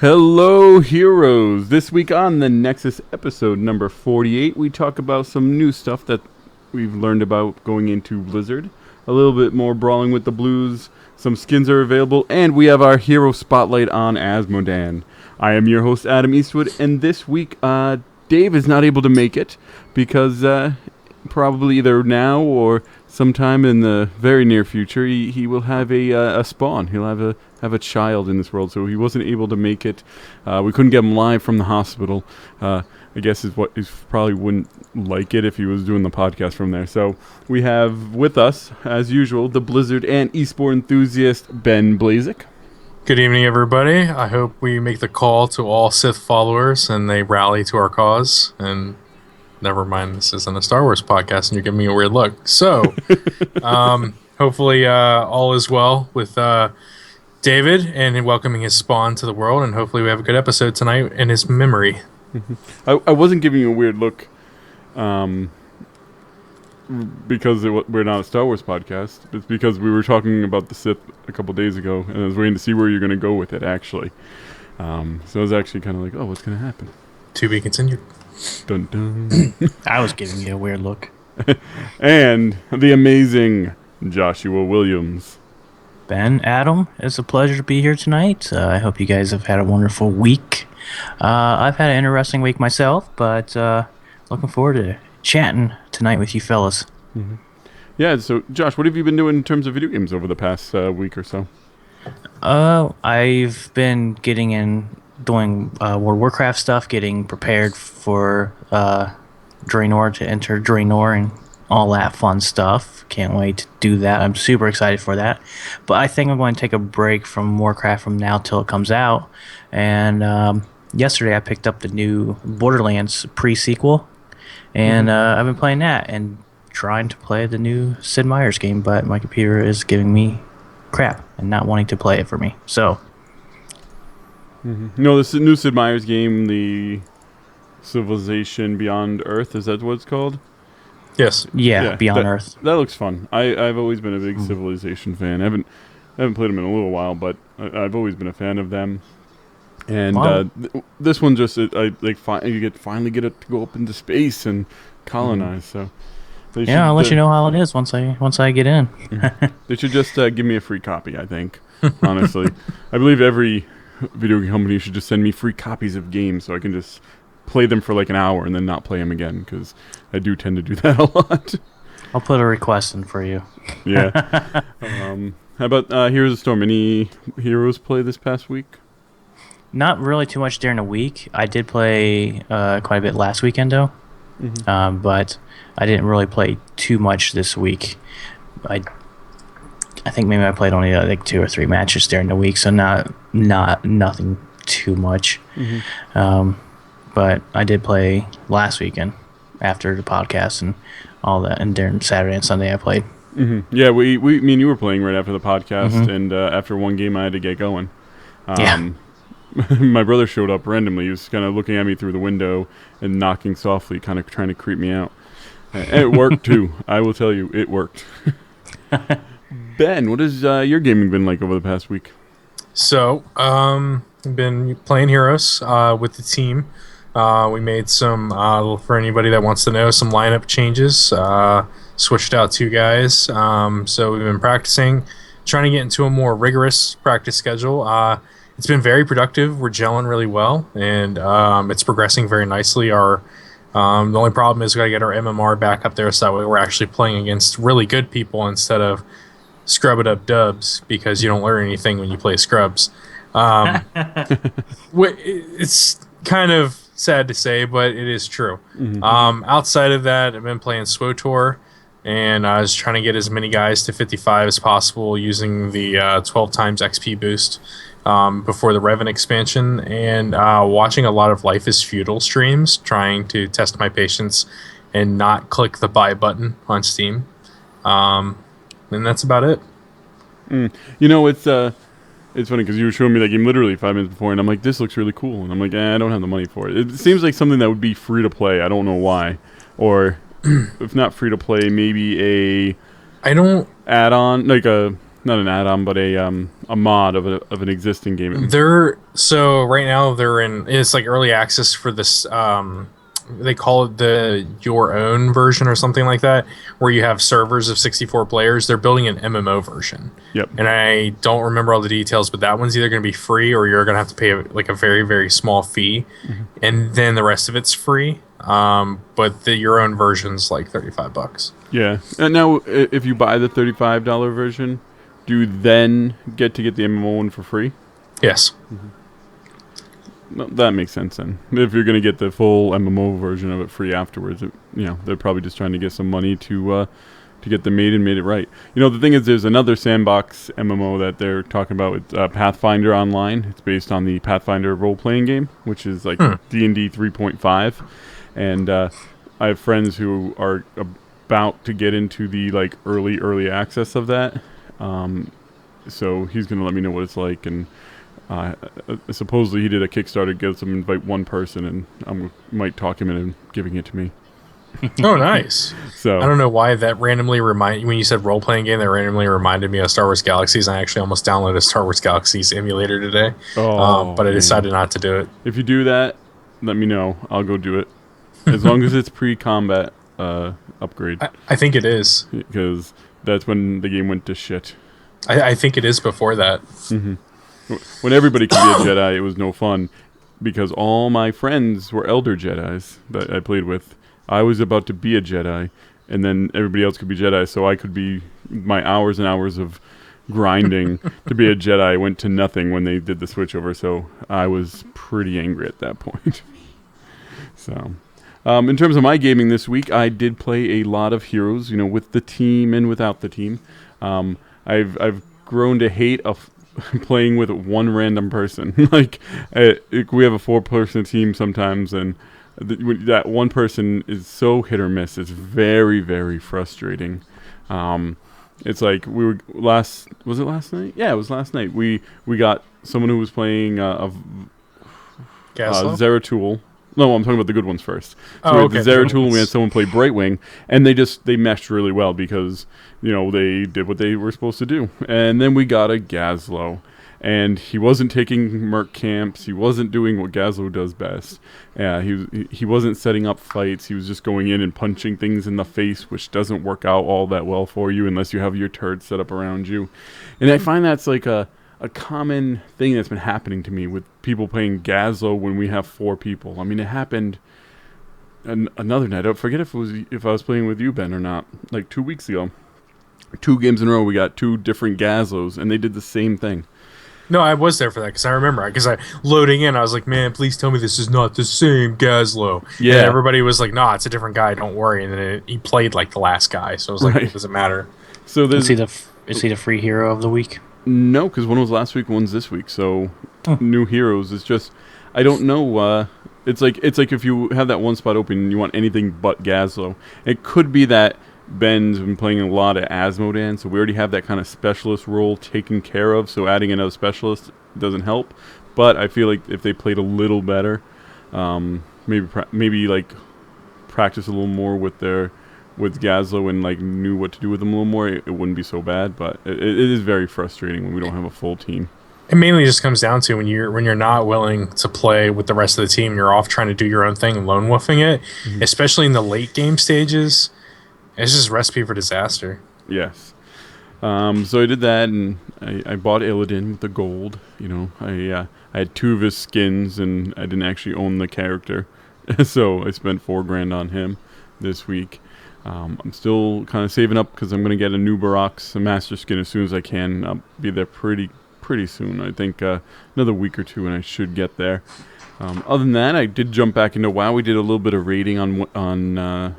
Hello, heroes! This week on the Nexus episode number 48, we talk about some new stuff that we've learned about going into Blizzard. A little bit more brawling with the blues, some skins are available, and we have our hero spotlight on Azmodan. I am your host, Adam Eastwood, and this week, Dave is not able to make it because probably either now or sometime in the very near future, he will have a spawn. He'll have a child in this world, so he wasn't able to make it. We couldn't get him live from the hospital. I guess is probably wouldn't like it if he was doing the podcast from there. So we have with us, as usual, the Blizzard and eSport enthusiast Ben Blazik. Good evening, everybody. I hope we make the call to all Sith followers and they rally to our cause. And never mind, this isn't a Star Wars podcast and you're giving me a weird look. So hopefully all is well with David and welcoming his spawn to the world. And hopefully we have a good episode tonight in his memory. I wasn't giving you a weird look because we're not a Star Wars podcast. It's because we were talking about the Sith a couple days ago, and I was waiting to see where you're going to go with it, actually. So I was actually kind of like, oh, what's going to happen? To be continued. Dun dun. I was giving you a weird look. And the amazing Joshua Williams. Ben, Adam, it's a pleasure to be here tonight. I hope you guys have had a wonderful week. I've had an interesting week myself, but looking forward to chatting tonight with you fellas. Mm-hmm. Yeah, so Josh, what have you been doing in terms of video games over the past week or so? I've been doing World of Warcraft stuff, getting prepared for Draenor to enter Draenor and all that fun stuff. Can't wait to do that. I'm super excited for that. But I think I'm going to take a break from Warcraft from now till it comes out. And yesterday I picked up the new Borderlands pre-sequel. And I've been playing that and trying to play the new Sid Meier's game, but my computer is giving me crap and not wanting to play it for me. So, No, this new Sid Meier's game, the Civilization Beyond Earth, is that what it's called? Yes. Yeah, Beyond Earth. That looks fun. I've always been a big Civilization fan. I haven't played them in a little while, but I've always been a fan of them. And wow. This one just you finally get it to go up into space and colonize. So I'll let you know how it is once I get in. They should just give me a free copy. I think, honestly, I believe every video game company should just send me free copies of games so I can just play them for like an hour and then not play them again, because I do tend to do that a lot. I'll put a request in for you. Yeah. How about Heroes of Storm? Any Heroes play this past week? Not really too much during the week. I did play quite a bit last weekend, though. Mm-hmm. But I didn't really play too much this week. I think maybe I played only like 2 or 3 matches during the week, so nothing too much. Mm-hmm. But I did play last weekend after the podcast and all that, and during Saturday and Sunday I played. Mm-hmm. Yeah, me and you were playing right after the podcast, and after one game I had to get going. Yeah. My brother showed up randomly. He was kind of looking at me through the window and knocking softly, kind of trying to creep me out. And it worked, too. I will tell you, it worked. Ben, what has your gaming been like over the past week? So, I've been playing Heroes with the team. We made some, for anybody that wants to know, some lineup changes. Switched out 2 guys. So we've been practicing, trying to get into a more rigorous practice schedule. It's been very productive. We're gelling really well, and it's progressing very nicely. The only problem is we got to get our MMR back up there so that way we're actually playing against really good people instead of scrub it up dubs, because you don't learn anything when you play scrubs. It's kind of sad to say, but it is true. Mm-hmm. Outside of that, I've been playing SWOTOR, and I was trying to get as many guys to 55 as possible using the 12 times XP boost before the Revan expansion, and watching a lot of Life is Feudal streams, trying to test my patience and not click the buy button on Steam. And that's about it. You know, it's funny because you were showing me that game literally 5 minutes before, and I'm like, this looks really cool. And I'm like, I don't have the money for it. It seems like something that would be free to play. I don't know why. Or if not free to play, maybe a add-on, like a not an add-on, but a mod of an existing game. So right now it's like early access for this. They call it the Your Own version or something like that, where you have servers of 64 players. They're building an MMO version. Yep. And I don't remember all the details, but that one's either going to be free or you're going to have to pay like a very, very small fee, and then the rest of it's free. But Your Own version's like $35. Yeah. And now, if you buy the $35 version, do you then get to get the MMO one for free? Yes. No, that makes sense then. If you're going to get the full MMO version of it free afterwards, they're probably just trying to get some money to get them made and made it right. The thing is, there's another sandbox MMO that they're talking about. It's Pathfinder Online. It's based on the Pathfinder role-playing game, which is like D&D 3.5. And I have friends who are about to get into the like early access of that. So he's going to let me know what it's like, and supposedly he did a Kickstarter, gives him invite one person, and I might talk him into giving it to me. Oh, nice. So I don't know why that randomly when you said role-playing game, that randomly reminded me of Star Wars Galaxies. I actually almost downloaded a Star Wars Galaxies emulator today, but I decided not to do it. If you do that, let me know. I'll go do it. As long as it's pre-combat upgrade. I think it is. Because that's when the game went to shit. I think it is before that. Mm-hmm. When everybody could be a Jedi, it was no fun. Because all my friends were Elder Jedis that I played with. I was about to be a Jedi, and then everybody else could be Jedi, so I could be... My hours and hours of grinding to be a Jedi went to nothing when they did the switchover, so I was pretty angry at that point. So... in terms of my gaming this week, I did play a lot of Heroes, with the team and without the team. I've grown to hate playing with one random person. We have a 4-person team sometimes, and that one person is so hit or miss. It's very, very frustrating. It's like was it last night? Yeah, it was last night. We got someone who was playing Zeratul. No, I'm talking about the good ones first. So we had the Zeratul, and we had someone play Brightwing, and they meshed really well because, they did what they were supposed to do. And then we got a Gazlo, and he wasn't taking merc camps. He wasn't doing what Gazlo does best. He wasn't setting up fights. He was just going in and punching things in the face, which doesn't work out all that well for you unless you have your turrets set up around you. And I find that's like a common thing that's been happening to me with people playing Gazlo when we have 4 people. I mean, it happened another night. I forget if I was playing with you, Ben, or not. Like 2 weeks ago. 2 games in a row, we got 2 different Gazlos, and they did the same thing. No, I was there for that because I remember. Because loading in, I was like, man, please tell me this is not the same Gazlo. Yeah. And everybody was like, nah, it's a different guy, don't worry. And then he played like the last guy, so I was like, It doesn't matter. So is he the free hero of the week? No, because one was last week, one's this week. So new heroes is just, I don't know. It's like if you have that one spot open and you want anything but Gazlo. It could be that Ben's been playing a lot of Azmodan, so we already have that kind of specialist role taken care of. So adding another specialist doesn't help. But I feel like if they played a little better, maybe like practice a little more with Gazlo and like knew what to do with them a little more, it wouldn't be so bad. But it is very frustrating when we don't have a full team. It mainly just comes down to when you're not willing to play with the rest of the team, you're off trying to do your own thing and lone wolfing it, especially in the late game stages. It's just a recipe for disaster. Yes. So I did that, and I bought Illidan with the gold. I had 2 of his skins, and I didn't actually own the character, so I spent $4,000 on him this week. I'm still kind of saving up because I'm going to get a new Barox, a master skin, as soon as I can. I'll be there pretty soon. I think another week or 2, and I should get there. Other than that, I did jump back into WoW. We did a little bit of raiding on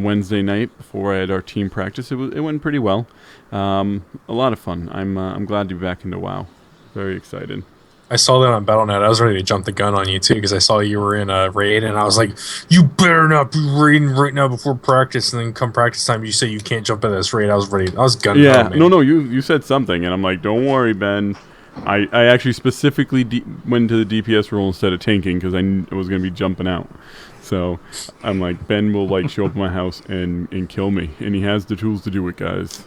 Wednesday night before I had our team practice. It went pretty well. A lot of fun. I'm glad to be back into WoW. Very excited. I saw that on Battle.net. I was ready to jump the gun on you too because I saw you were in a raid, and I was like, "You better not be raiding right now before practice." And then come practice time, you say you can't jump in this raid. I was ready. I was gunning. Yeah, no. You said something, and I'm like, "Don't worry, Ben." I actually specifically went to the DPS role instead of tanking because I was going to be jumping out. So I'm like, Ben will like show up at my house and kill me, and he has the tools to do it, guys.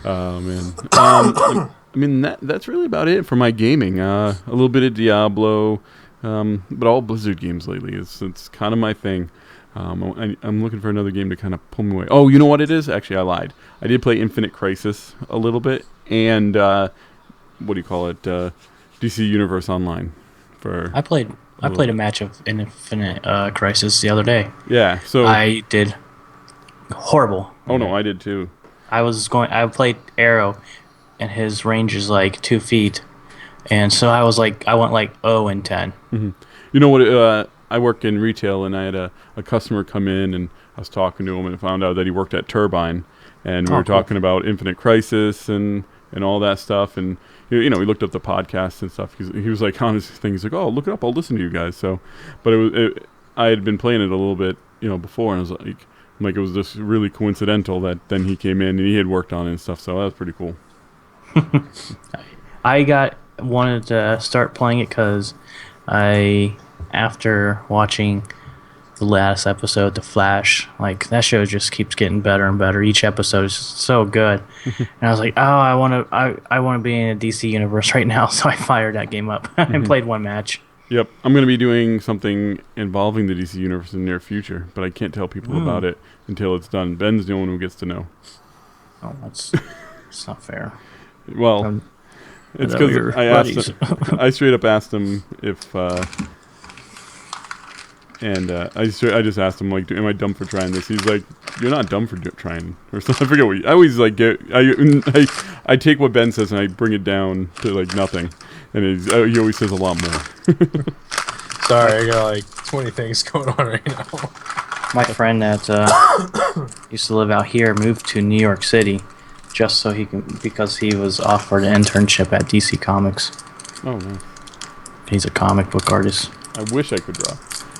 Oh man. I mean that's really about it for my gaming. A little bit of Diablo, but all Blizzard games lately. It's kind of my thing. I'm looking for another game to kind of pull me away. Oh, you know what it is? Actually, I lied. I did play Infinite Crisis a little bit, and what do you call it? DC Universe Online. I played a match of Infinite Crisis the other day. Yeah, so I did horrible. Oh no, I did too. I played Arrow, and his range is like 2 feet, and so I went like 0 and 10. Mm-hmm. You know what? I work in retail, and I had a customer come in, and I was talking to him, and found out that he worked at Turbine, and we were talking about Infinite Crisis and all that stuff, and you know, he looked up the podcast and stuff. He was like on his thing. He's like, "Oh, look it up. I'll listen to you guys." So, but I had been playing it a little bit, you know, before, and I was like, it was just really coincidental that then he came in and he had worked on it and stuff. So that was pretty cool. I wanted to start playing it because after watching the last episode, The Flash, like that show just keeps getting better and better. Each episode is so good, and I was like, oh, I want to be in a DC universe right now. So I fired that game up and played one match. Yep, I'm going to be doing something involving the DC universe in the near future, but I can't tell people about it until it's done. Ben's the only one who gets to know. Oh, that's not fair. Well, it's because I asked him, I straight up asked him if, I just asked him, like, am I dumb for trying this? He's like, you're not dumb for trying, or something. I forget what I always like I take what Ben says and I bring it down to like nothing, and he always says a lot more. Sorry, I got like 20 things going on right now. My friend that used to live out here moved to New York City just so because he was offered an internship at DC Comics. Oh, no. He's a comic book artist. I wish I could draw.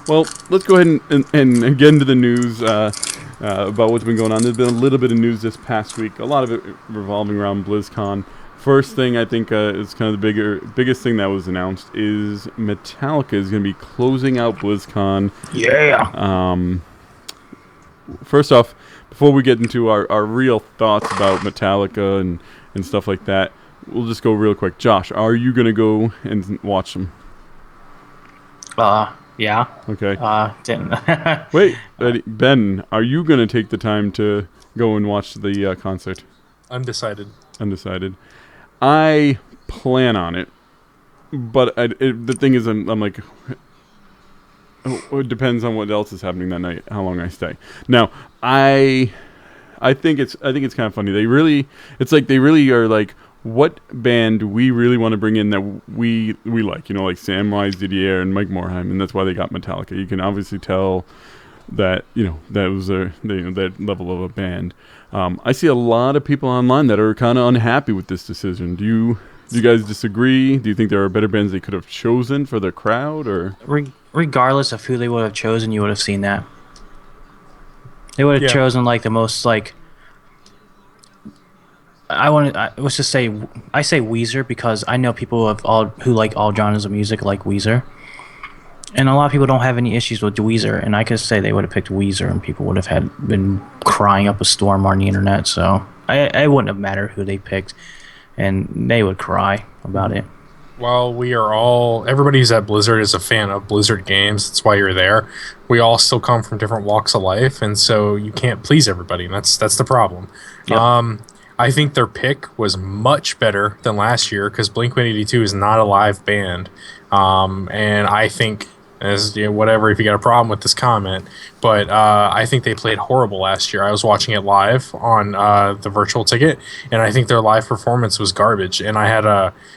Well, let's go ahead and get into the news about what's been going on. There's been a little bit of news this past week, a lot of it revolving around BlizzCon. First thing I think is kind of the biggest thing that was announced is Metallica is going to be closing out BlizzCon. Yeah. First off, before we get into our real thoughts about Metallica and stuff like that, we'll just go real quick. Josh, are you going to go and watch them? Yeah. Okay. Didn't. Wait, Ben, are you going to take the time to go and watch the concert? Undecided. I plan on it, but the thing is, I'm like, it depends on what else is happening that night, how long I stay. Now, I think it's kind of funny. They really are like, what band do we really want to bring in that we like? You know, like Samwise Didier and Mike Morhaime, and that's why they got Metallica. You can obviously tell that, you know, that was that level of a band. I see a lot of people online that are kind of unhappy with this decision. Do you guys disagree? Do you think there are better bands they could have chosen for the crowd, or regardless of who they would have chosen, you would have seen that. They would have chosen like the most like. Let's just say I say Weezer because I know people who like all genres of music like Weezer, and a lot of people don't have any issues with Weezer, and I could say they would have picked Weezer, and people would have been crying up a storm on the internet. So it wouldn't have mattered who they picked, and they would cry about it. While everybody who's at Blizzard is a fan of Blizzard games. That's why you're there. We all still come from different walks of life, and so you can't please everybody. And that's the problem. Yep. I think their pick was much better than last year because Blink-182 is not a live band, and I think, whatever if you got a problem with this comment, but I think they played horrible last year. I was watching it live on the virtual ticket, and I think their live performance was garbage. And I had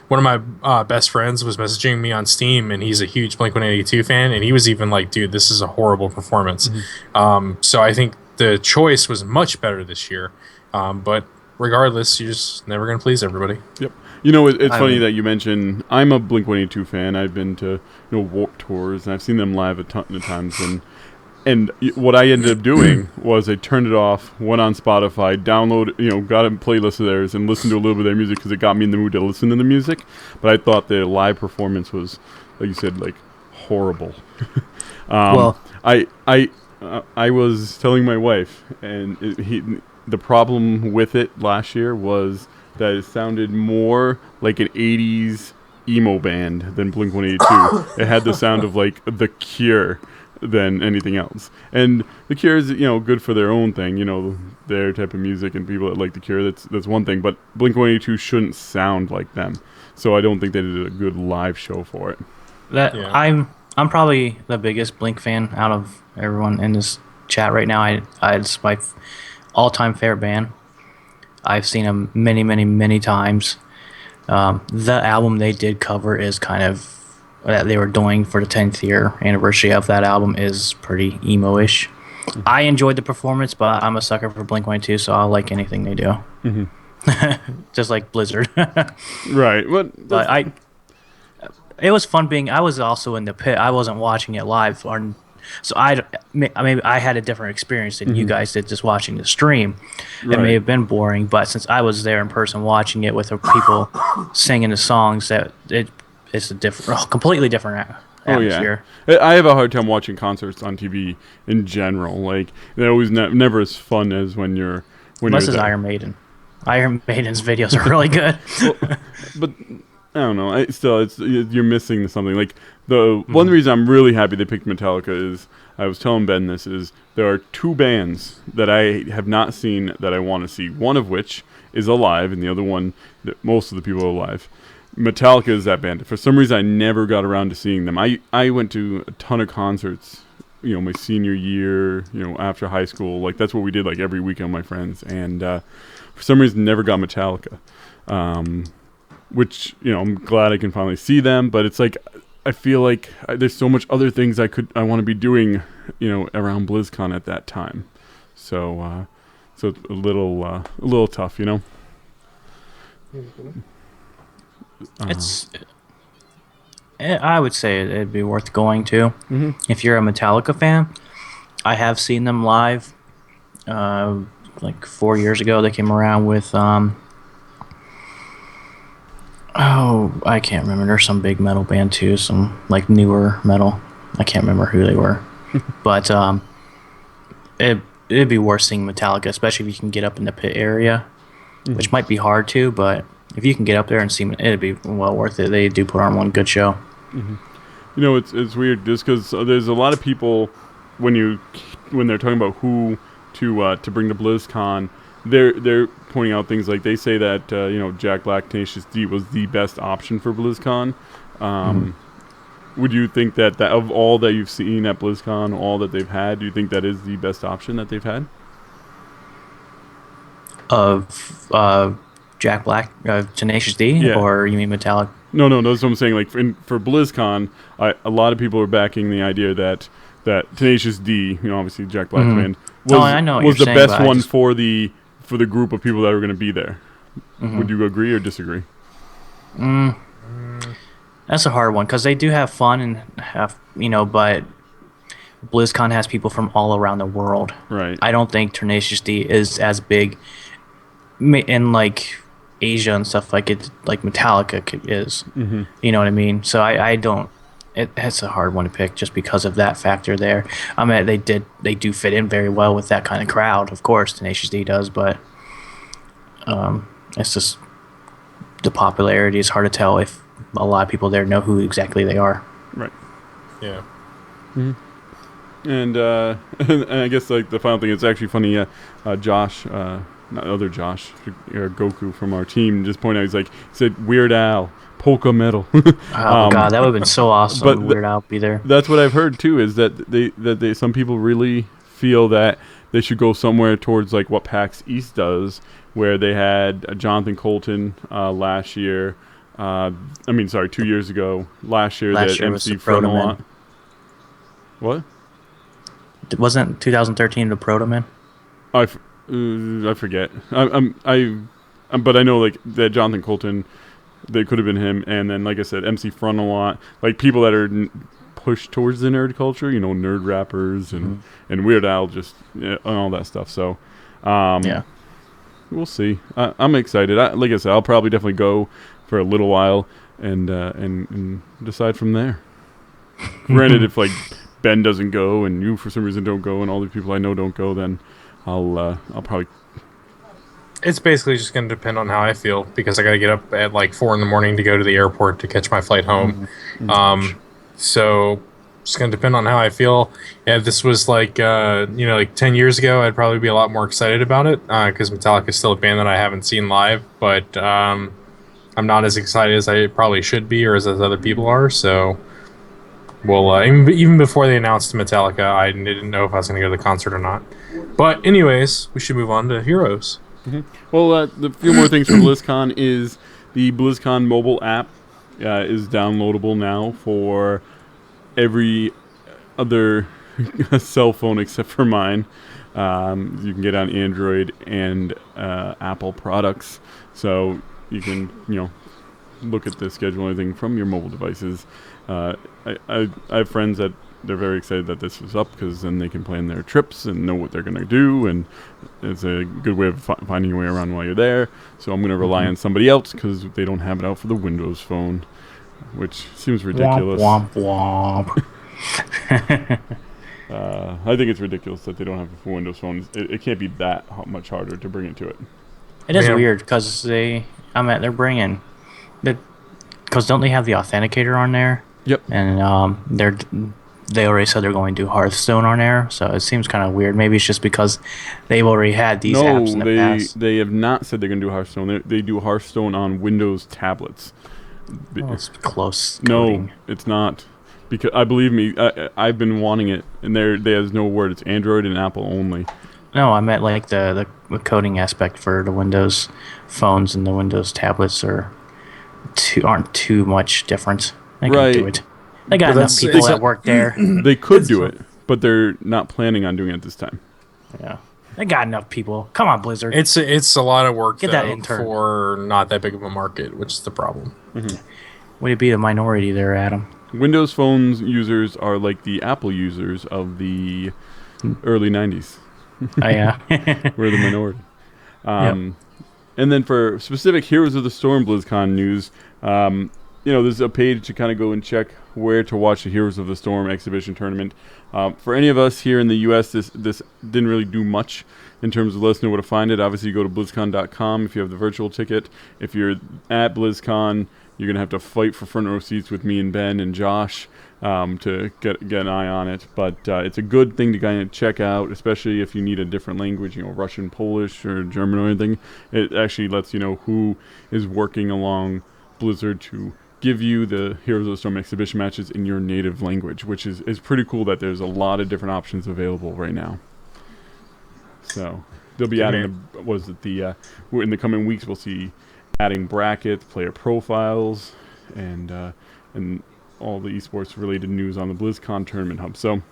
one of my best friends was messaging me on Steam, and he's a huge Blink-182 fan, and he was even like, "Dude, this is a horrible performance." Mm-hmm. So I think the choice was much better this year, but regardless, you're just never going to please everybody. Yep. You know, it's funny that you mention, I'm a Blink-182 fan. I've been to, Warped Tours, and I've seen them live a ton of times. And what I ended up doing was I turned it off, went on Spotify, got a playlist of theirs, and listened to a little bit of their music because it got me in the mood to listen to the music. But I thought the live performance was, like you said, like horrible. Well, I was telling my wife, and the problem with it last year was that it sounded more like an 80s emo band than Blink-182. It had the sound of like The Cure than anything else. And The Cure is, good for their own thing, their type of music, and people that like The Cure, that's one thing. But Blink-182 shouldn't sound like them. So I don't think they did a good live show for it. I'm probably the biggest Blink fan out of everyone in this chat right now. It's my all-time favorite band. I've seen them many, many, many times. The album they did cover is kind of that they were doing for the 10th year anniversary of that album is pretty emo-ish. Mm-hmm. I enjoyed the performance, but I'm a sucker for Blink-182, so I'll like anything they do. Mm-hmm. Just like Blizzard. Right. But it was fun I was also in the pit. I wasn't watching it live, so maybe I had a different experience than you guys did just watching the stream. Right. It may have been boring, but since I was there in person watching it with the people singing the songs, it's a completely different atmosphere. Oh, yeah. I have a hard time watching concerts on TV in general. Like, they're always never as fun as when you're Unless it's Iron Maiden. Iron Maiden's videos are really good. But I don't know. You're missing something. Like, the one reason I'm really happy they picked Metallica is, I was telling Ben this, is there are two bands that I have not seen that I want to see. One of which is alive, and the other one that most of the people are alive. Metallica is that band. For some reason, I never got around to seeing them. I went to a ton of concerts, my senior year, after high school. Like, that's what we did, like, every weekend with my friends. And for some reason, never got Metallica. Which, I'm glad I can finally see them. But it's like, I feel like there's so much other things I want to be doing, around BlizzCon at that time. So it's a little tough, I would say it'd be worth going to if you're a Metallica fan. I have seen them live. Like 4 years ago, they came around with I can't remember. There's some big metal band too, some like newer metal. I can't remember who they were, but it'd be worth seeing Metallica, especially if you can get up in the pit area, which might be hard to, but if you can get up there and see them, it'd be well worth it. They do put on one good show. Mm-hmm. It's weird just because there's a lot of people when they're talking about who to bring to BlizzCon, they're pointing out things like they say that Jack Black, Tenacious D was the best option for BlizzCon. Would you think that of all that you've seen at BlizzCon, all that they've had, do you think that is the best option that they've had? Of Jack Black, Tenacious D, or you mean Metallica? No, that's what I'm saying. Like for BlizzCon, a lot of people are backing the idea that Tenacious D, obviously Jack Black band, was the best one for the group of people that were going to be there. Would you agree or disagree? That's a hard one because they do have fun and have but BlizzCon has people from all around the world. Right. I don't think Tenacious D is as big in like Asia and stuff like Metallica is. You know what I mean? So I don't. It's a hard one to pick just because of that factor there. I mean, they do fit in very well with that kind of crowd. Of course, Tenacious D does, but it's just the popularity is hard to tell if a lot of people there know who exactly they are. Right. Yeah. Mm-hmm. And I guess like the final thing, it's actually funny. Josh, not other Josh, Goku from our team, just pointed out. He said Weird Al. Polka metal. Oh God, that would have been so awesome. But Weird Al be there. That's what I've heard too. Is that they some people really feel that they should go somewhere towards like what PAX East does, where they had Jonathan Colton last year. 2 years ago. Last year that MC Frontalot. What? Wasn't 2013 the Proto Man? I forget. But I know like that Jonathan Colton. They could have been him, and then, like I said, MC Frontalot, like people that are pushed towards the nerd culture, nerd rappers and Weird Al, just and all that stuff. So, we'll see. I'm excited. Like I said, I'll probably definitely go for a little while and decide from there. Granted, if like Ben doesn't go and you for some reason don't go and all the people I know don't go, then I'll probably. It's basically just going to depend on how I feel because I got to get up at like 4 a.m. to go to the airport to catch my flight home. So it's going to depend on how I feel. Yeah, if this was like like 10 years ago, I'd probably be a lot more excited about it because Metallica is still a band that I haven't seen live, but I'm not as excited as I probably should be or as other people are. So, well, even before they announced Metallica, I didn't know if I was going to go to the concert or not. But anyways, we should move on to Heroes. Well, the few more things from BlizzCon is the BlizzCon mobile app is downloadable now for every other cell phone except for mine. You can get on Android and Apple products, so you can look at the schedule and everything from your mobile devices. I have friends that they're very excited that this is up because then they can plan their trips and know what they're going to do, and it's a good way of finding your way around while you're there. So I'm going to rely on somebody else because they don't have it out for the Windows phone, which seems ridiculous. Womp, womp, womp. I think it's ridiculous that they don't have it for Windows phones. It can't be that much harder to bring it to it. It is weird because they're bringing because don't they have the authenticator on there? Yep. And they already said they're going to do Hearthstone on there, so it seems kind of weird. Maybe it's just because they've already had these apps in the past. They have not said they're going to do Hearthstone. They do Hearthstone on Windows tablets. Oh, it's close. No, it's not. Because believe me, I've been wanting it, and there's no word. It's Android and Apple only. No, I meant like the coding aspect for the Windows phones and the Windows tablets aren't too much different. They can do it. They got enough people that work there. They could do it, but they're not planning on doing it this time. Yeah, they got enough people. Come on, Blizzard. It's a lot of work Get that intern. for not that big of a market, which is the problem. Would it be a minority there, Adam? Windows phones users are like the Apple users of the early 90s. Oh, yeah. We're the minority. Yep. And then for specific Heroes of the Storm BlizzCon news, there's a page to kind of go and check where to watch the Heroes of the Storm exhibition tournament. For any of us here in the U.S., this didn't really do much in terms of letting us know where to find it. Obviously, you go to BlizzCon.com if you have the virtual ticket. If you're at BlizzCon, you're going to have to fight for front row seats with me and Ben and Josh to get an eye on it. But it's a good thing to kind of check out, especially if you need a different language, Russian, Polish, or German or anything. It actually lets you know who is working along Blizzard to give you the Heroes of the Storm exhibition matches in your native language, which is pretty cool that there's a lot of different options available right now. So they'll be adding in the coming weeks we'll see adding brackets, player profiles, and all the esports related news on the BlizzCon tournament hub. So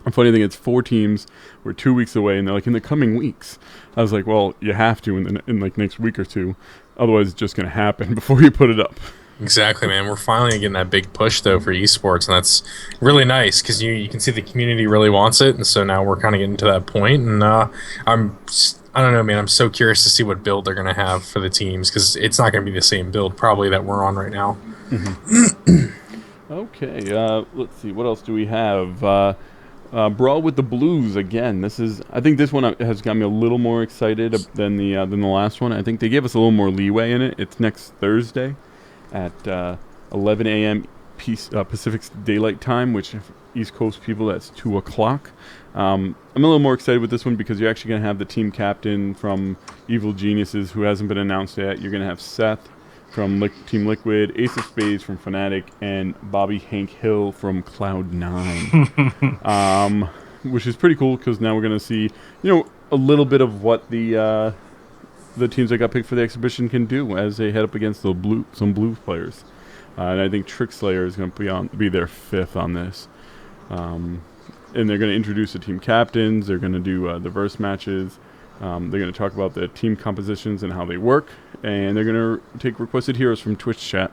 the funny thing, it's 4 teams. We're 2 weeks away, and they're like in the coming weeks. I was like, well, you have to in like next week or two, otherwise it's just going to happen before you put it up. Exactly, man. We're finally getting that big push, though, for esports, and that's really nice because you can see the community really wants it, and so now we're kind of getting to that point, and I don't know, man. I'm so curious to see what build they're going to have for the teams because it's not going to be the same build probably that we're on right now. Okay, let's see. What else do we have? Brawl with the Blues again. I think this one has got me a little more excited than the last one. I think they gave us a little more leeway in it. It's next Thursday at 11 a.m. Pacific Daylight Time, which East Coast people, that's 2 o'clock. I'm a little more excited with this one because you're actually going to have the team captain from Evil Geniuses, who hasn't been announced yet. You're going to have Seth from Team Liquid, Ace of Spades from Fnatic, and Bobby Hank Hill from Cloud9. Which is pretty cool because now we're going to see, a little bit of what the teams that got picked for the exhibition can do as they head up against some Blues players. And I think Trickslayer is going to be their 5th on this. And they're going to introduce the team captains. They're going to do the verse matches. They're going to talk about the team compositions and how they work. And they're going to take requested heroes from Twitch chat.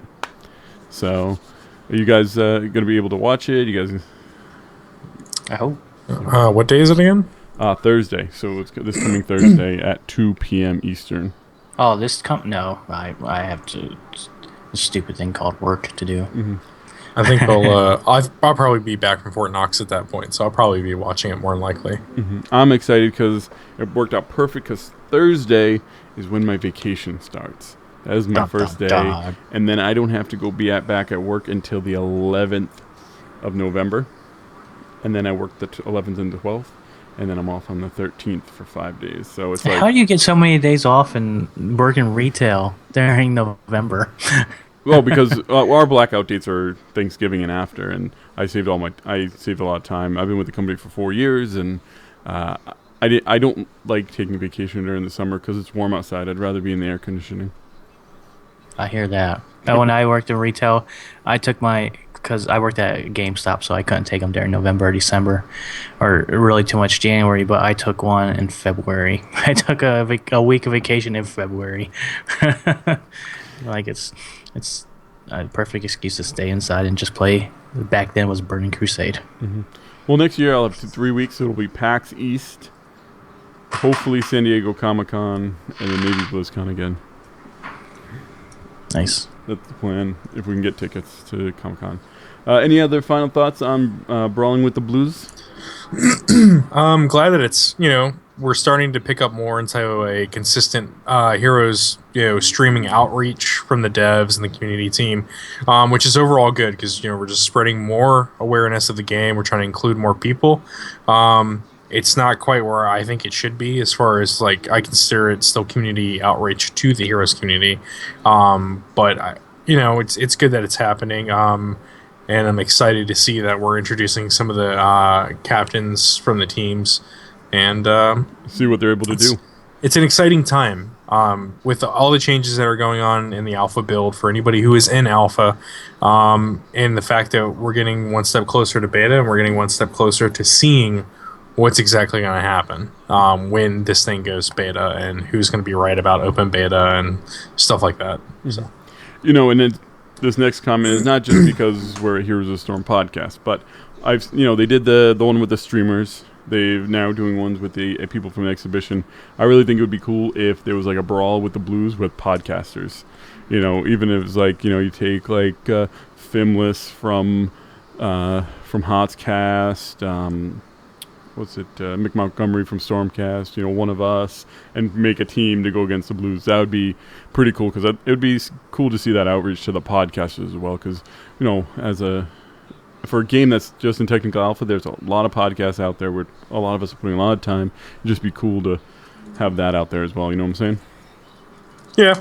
So, are you guys going to be able to watch it? You guys? I hope. What day is it again? Thursday. So it's this coming Thursday at 2 p.m. Eastern. Oh, no. I have a stupid thing called work to do. Mm-hmm. I think I'll probably be back from Fort Knox at that point, so I'll probably be watching it more than likely. I'm excited because it worked out perfect because Thursday is when my vacation starts. That is my first day. And then I don't have to go back at work until the 11th of November. And then I work the 11th and 12th. And then I'm off on the 13th for 5 days. So it's like... How do you get so many days off and work in retail during November? Well, because our blackout dates are Thanksgiving and after, and I saved a lot of time. I've been with the company for 4 years, and I don't like taking vacation during the summer because it's warm outside. I'd rather be in the air conditioning. I hear that. When I worked in retail, I took because I worked at GameStop, so I couldn't take them during November or December, or really too much January. But I took one in February. I took a week of vacation in February. Like it's a perfect excuse to stay inside and just play. Back then was Burning Crusade. Mm-hmm. Well, next year I'll have 3 weeks. It'll be PAX East, hopefully San Diego Comic-Con, and then maybe BlizzCon again. Nice. That's the plan, if we can get tickets to Comic-Con. Any other final thoughts on Brawling with the Blues? I'm glad that it's, we're starting to pick up more into a consistent Heroes, streaming outreach from the devs and the community team, which is overall good because, we're just spreading more awareness of the game. We're trying to include more people. It's not quite where I think it should be as far as, I consider it still community outreach to the Heroes community. But, it's good that it's happening. And I'm excited to see that we're introducing some of the captains from the teams and see what they're able to do. It's an exciting time with all the changes that are going on in the alpha build for anybody who is in alpha, and the fact that we're getting one step closer to beta and we're getting one step closer to seeing what's exactly going to happen when this thing goes beta and who's going to be right about open beta and stuff like that. Mm-hmm. So, and then this next comment is not just because we're a Heroes of the Storm podcast, but they did the one with the streamers. They're now doing ones with the people from the exhibition. I really think it would be cool if there was a brawl with the Blues with podcasters. Even if it's you take Fimless from Hotscast, Mick Montgomery from Stormcast, one of us, and make a team to go against the Blues. That would be pretty cool because it would be cool to see that outreach to the podcasters as well. Because for a game that's just in technical alpha, there's a lot of podcasts out there where a lot of us are putting a lot of time. It'd just be cool to have that out there as well. You know what I'm saying? Yeah.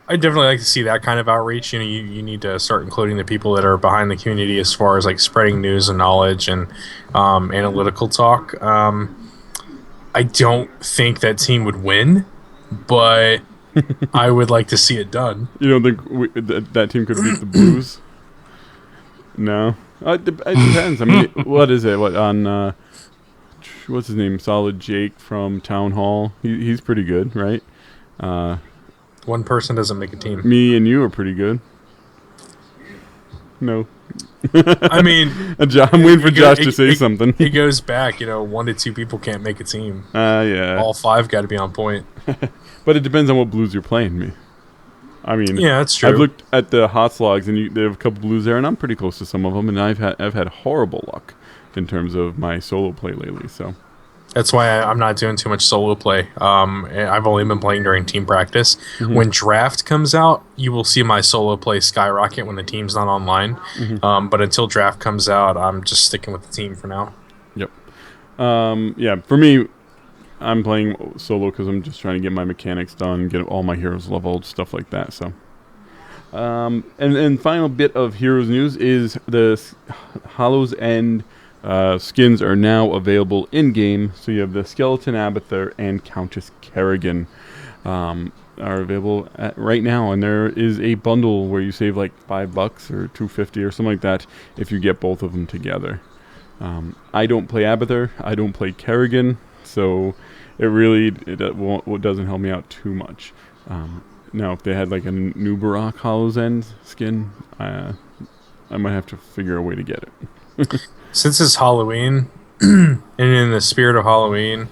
I definitely like to see that kind of outreach. You need to start including the people that are behind the community as far as spreading news and knowledge and analytical talk. I don't think that team would win, but I would like to see it done. You don't think that team could beat the Blues? No. It depends. I mean, what is it? What on? What's his name? Solid Jake from Town Hall. He's pretty good, right? One person doesn't make a team. Me and you are pretty good. No. I mean, I'm waiting for Josh to say something. It goes back, 1 to 2 people can't make a team. Yeah. All 5 got to be on point. But it depends on what Blues you're playing me. I mean, yeah, that's true. I've looked at the hot slogs, and they have a couple Blues there, and I'm pretty close to some of them, and I've had horrible luck in terms of my solo play lately. So that's why I'm not doing too much solo play. I've only been playing during team practice. Mm-hmm. When draft comes out, you will see my solo play skyrocket when the team's not online. Mm-hmm. But until draft comes out, I'm just sticking with the team for now. Yep. Yeah, for me, I'm playing solo because I'm just trying to get my mechanics done, get all my heroes leveled, stuff like that. So, and final bit of heroes news is the Hollow's End skins are now available in game. So you have the Skeleton Abathur and Countess Kerrigan are available right now, and there is a bundle where you save $5 or $2.50 or something like that if you get both of them together. I don't play Abathur. I don't play Kerrigan. So it doesn't help me out too much. Now, if they had a new Barak Hollow's End skin, I might have to figure a way to get it. Since it's Halloween, and in the spirit of Halloween,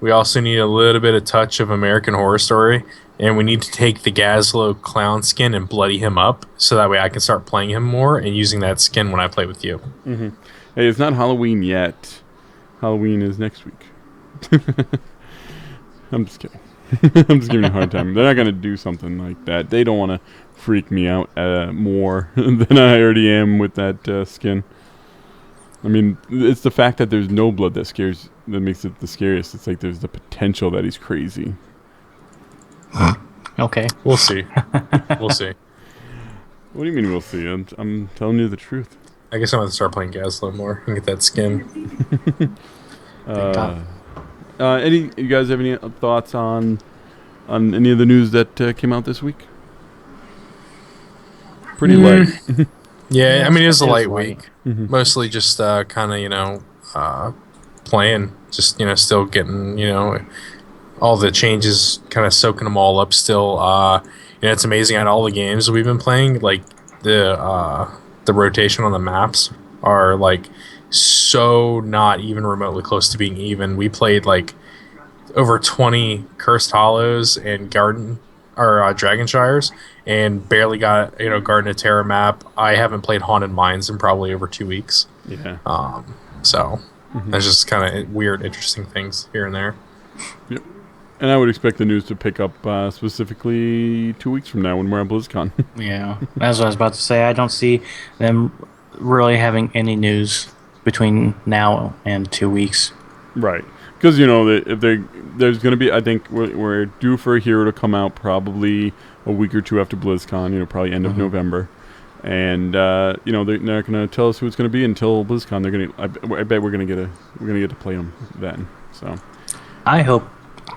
We also need a little bit of touch of American Horror Story, and we need to take the Gazlo clown skin and bloody him up, so that way I can start playing him more and using that skin when I play with you. Mm-hmm. Hey, it's not Halloween yet. Halloween is next week. I'm just kidding. I'm just giving you a hard time. They're not going to do something like that. They don't want to freak me out more than I already am with that skin. I mean, it's the fact that there's no blood that makes it the scariest. It's like there's the potential that he's crazy. Okay. We'll see. We'll see. What do you mean we'll see? I'm telling you the truth. I guess I'm going to start playing Gazlo more and get that skin. You guys have any thoughts on any of the news that came out this week? Pretty light. Yeah, I mean, it was a light light. week. Mostly just kind of, playing. Just, still getting, all the changes, kind of soaking them all up still. It's amazing at all the games we've been playing. Like, the rotation on the maps are, like, so not even remotely close to being even. We played, like, over 20 Cursed Hollows and Dragonshires, and barely got Garden of Terror map. I haven't played Haunted Mines in probably over 2 weeks. Yeah. So that's just kind of weird, interesting things here and there. Yep. And I would expect the news to pick up specifically 2 weeks from now when we're at BlizzCon. Yeah, that's what I was about to say. I don't see them really having any news between now and 2 weeks. Right. Because, if there's going to be, I think we're due for a hero to come out probably a week or two after BlizzCon, probably end of November. And, they're not going to tell us who it's going to be until BlizzCon. They're going to, I bet we're going to get to play them then. So I hope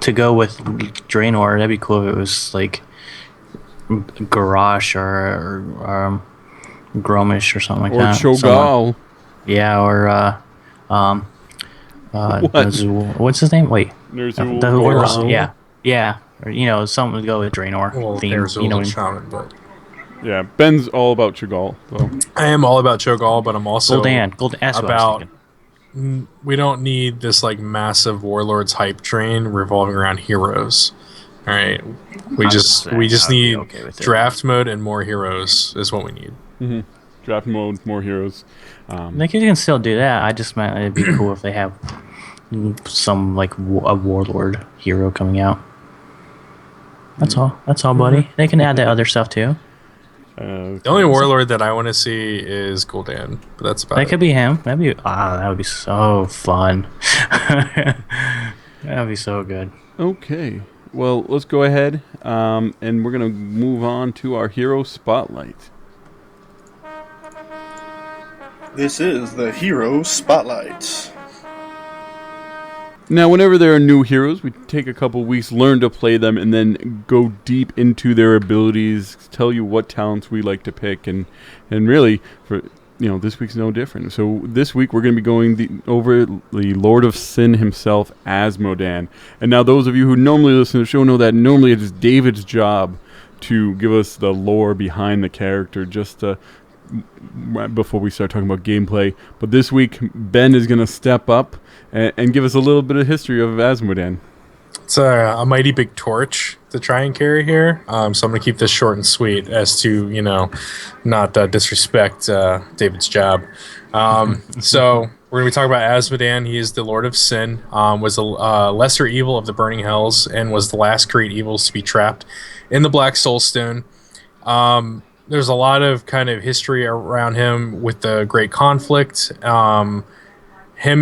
to go with Draenor. That'd be cool if it was like Garrosh or Gromish or something like that. Or Cho'Gall. Yeah, or what's his name? Wait, Ner'zhul. yeah, or something to go with Draenor Well, theme. there's a shaman, but Yeah, Ben's all about Cho'Gall. So. I am all about Cho'Gall, but I'm also Gul'dan. That's what I was thinking. we don't need this like massive warlords hype train revolving around heroes. All right, we just need draft mode and more heroes is what we need. Mm-hmm. Draft mode, more heroes. They can still do that. I just meant it'd be cool if they have some like a warlord hero coming out. That's all. That's all, buddy. They can add that other stuff too. The only warlord that I want to see is Gul'dan, but that's about it. That could be him. That would be so fun. That'd be so good. Okay. Well, let's go ahead, and we're going to move on to our hero spotlight. This is the Hero Spotlight. Now, whenever there are new heroes, we take a couple weeks, learn to play them, and then go deep into their abilities, tell you what talents we like to pick, and really, for this week's no different. So this week we're going to be going over the Lord of Sin himself, Azmodan. And now those of you who normally listen to the show know that normally it is David's job to give us the lore behind the character, just before we start talking about gameplay. But this week, Ben is going to step up and give us a little bit of history of Azmodan. It's a mighty big torch to try and carry here, so I'm going to keep this short and sweet as to, not disrespect David's job. So we're going to be talking about Azmodan. He is the Lord of Sin, was a lesser evil of the Burning Hells, and was the last great evils to be trapped in the Black Soul Stone. There's a lot of kind of history around him with the Great Conflict. Him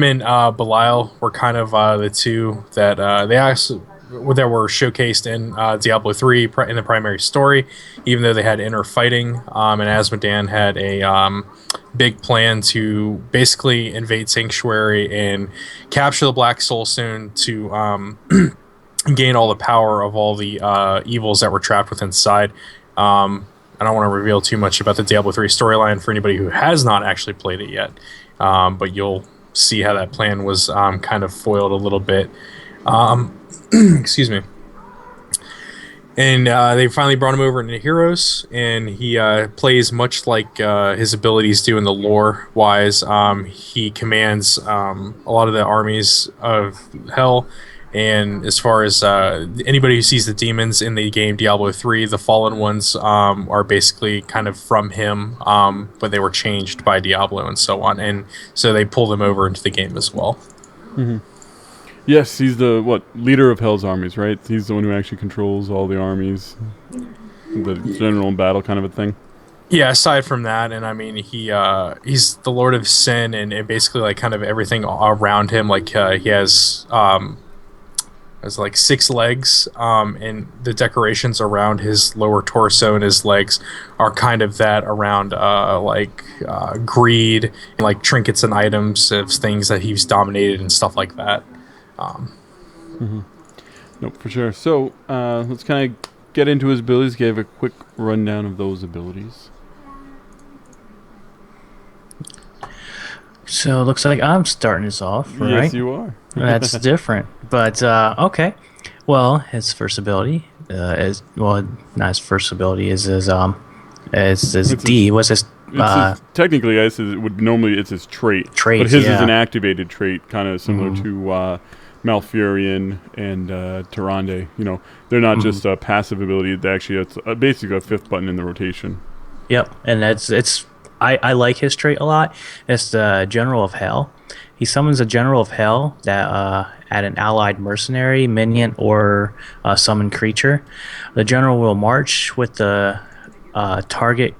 and Belial were kind of the two that that were showcased in Diablo 3 in the primary story, even though they had inner fighting. And Azmodan had a big plan to basically invade Sanctuary and capture the Black Soul Stone to gain all the power of all the evils that were trapped within inside. I don't want to reveal too much about the Diablo 3 storyline for anybody who has not actually played it yet, but you'll see how that plan was kind of foiled a little bit. Excuse me. And they finally brought him over into Heroes, and he plays much like his abilities do in the lore-wise. He commands a lot of the armies of Hell, And as far as anybody who sees the demons in the game Diablo 3, the fallen ones are basically kind of from him, but they were changed by Diablo and so on. And so they pull them over into the game as well. Yes, he's the leader of Hell's armies, right? He's the one who actually controls all the armies, the general in battle kind of a thing. Yeah, aside from that, and I mean, he's the Lord of Sin, and basically like kind of everything around him. Like he has like 6 legs, and the decorations around his lower torso and his legs are kind of that around greed, and like trinkets and items of things that he's dominated and stuff like that. Nope, for sure. So let's kind of get into his abilities. Give a quick rundown of those abilities. So it looks like I'm starting this off, right? Yes, you are. That's different, but okay. Well, his first ability not his first ability is his D. What's his? Technically, I guess it's his trait. Trait, but his is yeah. an activated trait, kind of similar to Malfurion and Tyrande. You know, they're not just a passive ability. They actually it's basically a 5th button in the rotation. Yep, and I like his trait a lot. It's the General of Hell. He summons a General of Hell that at an allied mercenary, minion, or summoned creature. The General will march with the target,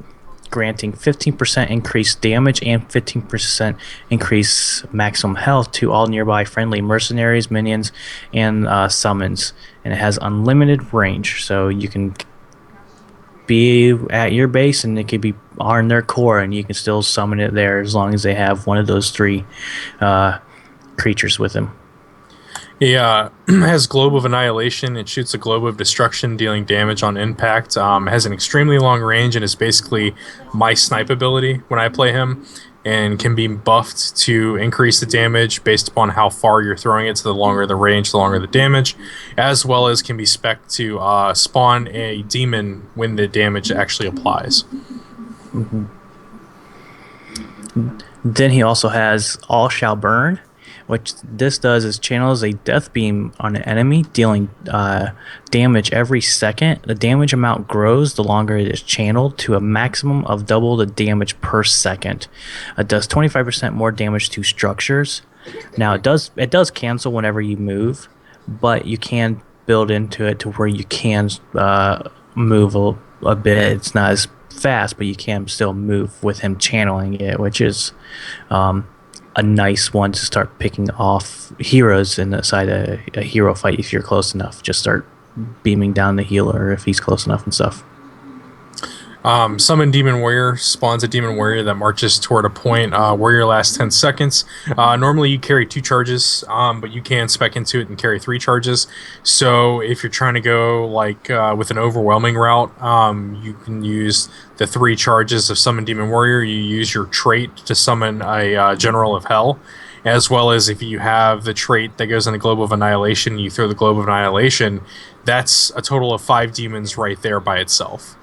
granting 15% increased damage and 15% increase maximum health to all nearby friendly mercenaries, minions, and summons. And it has unlimited range, so you can be at your base and it could be on their core and you can still summon it there as long as they have one of those 3 creatures with him. Yeah, has Globe of Annihilation. It shoots a globe of destruction, dealing damage on impact. Has an extremely long range and is basically my snipe ability when I play him, and can be buffed to increase the damage based upon how far you're throwing it. So the longer the range, the longer the damage, as well as can be spec'd to spawn a demon when the damage actually applies. Then he also has All Shall Burn, which this does is channels a death beam on an enemy, dealing damage every second. The damage amount grows the longer it is channeled to a maximum of double the damage per second. It does 25% more damage to structures. Now it does cancel whenever you move, but you can build into it to where you can move a bit. It's not as fast, but you can still move with him channeling it, which is a nice one to start picking off heroes inside a hero fight if you're close enough. Just start beaming down the healer if he's close enough and stuff. Summon Demon Warrior spawns a Demon Warrior that marches toward a point. Warrior lasts 10 seconds. Normally you carry 2 charges, but you can spec into it and carry 3 charges. So if you're trying to go with an overwhelming route, you can use the 3 charges of Summon Demon Warrior. You use your trait to summon a General of Hell, as well as if you have the trait that goes in the Globe of Annihilation, you throw the Globe of Annihilation. That's a total of 5 demons right there by itself.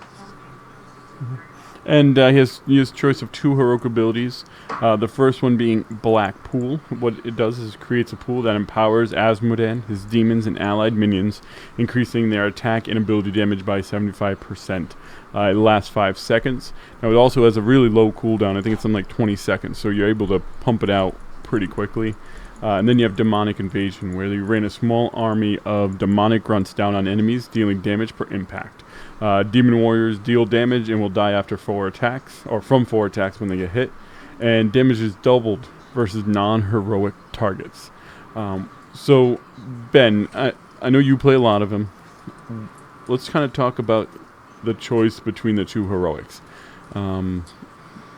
And he has choice of 2 heroic abilities. The first one being Black Pool. What it does is creates a pool that empowers Azmodan, his demons, and allied minions, increasing their attack and ability damage by 75%. It lasts 5 seconds. Now it also has a really low cooldown. I think it's something like 20 seconds, so you're able to pump it out pretty quickly. And then you have Demonic Invasion, where you rain a small army of demonic grunts down on enemies, dealing damage per impact. Demon Warriors deal damage and will die after 4 attacks, or from 4 attacks when they get hit. And damage is doubled versus non-heroic targets. So, Ben, I know you play a lot of them. Let's kind of talk about the choice between the 2 heroics.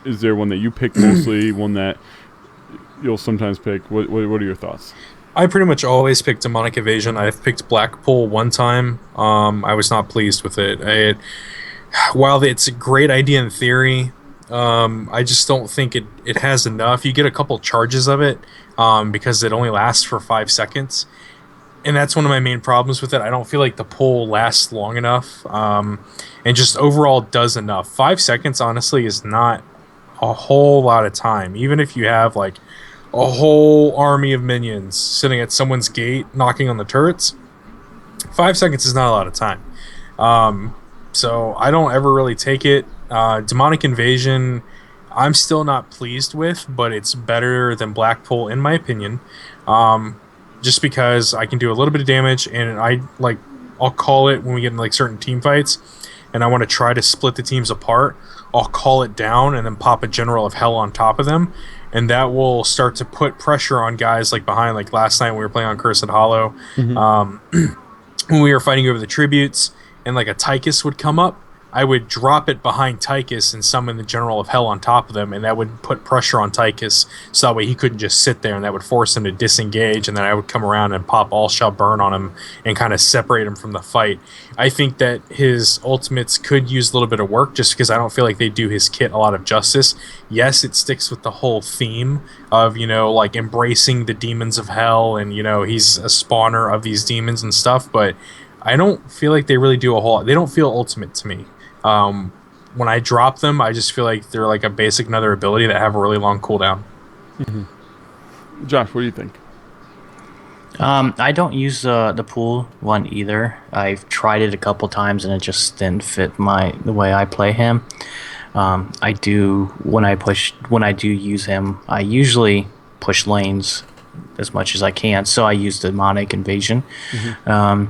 Is there one that you pick mostly, one that you'll sometimes pick? What are your thoughts? I pretty much always pick Demonic Evasion. I've picked Blackpool one time. I was not pleased with it. While it's a great idea in theory, I just don't think it has enough. You get a couple charges of it because it only lasts for 5 seconds. And that's one of my main problems with it. I don't feel like the pull lasts long enough and just overall does enough. 5 seconds, honestly, is not a whole lot of time. Even if you have a whole army of minions sitting at someone's gate, knocking on the turrets. 5 seconds is not a lot of time. So I don't ever really take it. Demonic Invasion, I'm still not pleased with, but it's better than Blackpool in my opinion. Just because I can do a little bit of damage, and I'll call it when we get in like certain team fights, and I want to try to split the teams apart. I'll call it down and then pop a General of Hell on top of them, and that will start to put pressure on guys like behind. Like last night we were playing on Cursed Hollow. When we were fighting over the tributes and like a Tychus would come up, I would drop it behind Tychus and summon the General of Hell on top of them, and that would put pressure on Tychus, so that way he couldn't just sit there, and that would force him to disengage, and then I would come around and pop All Shall Burn on him and kind of separate him from the fight. I think that his ultimates could use a little bit of work, just because I don't feel like they do his kit a lot of justice. Yes, it sticks with the whole theme of, like embracing the demons of hell, and, he's a spawner of these demons and stuff, but I don't feel like they really do a whole lot. They don't feel ultimate to me. When I drop them, I just feel like they're like a basic another ability that have a really long cooldown. Josh, what do you think? I don't use the pool one either. I've tried it a couple times and it just didn't fit the way I play him. I do when I do use him, I usually push lanes as much as I can. So I use Demonic Invasion. I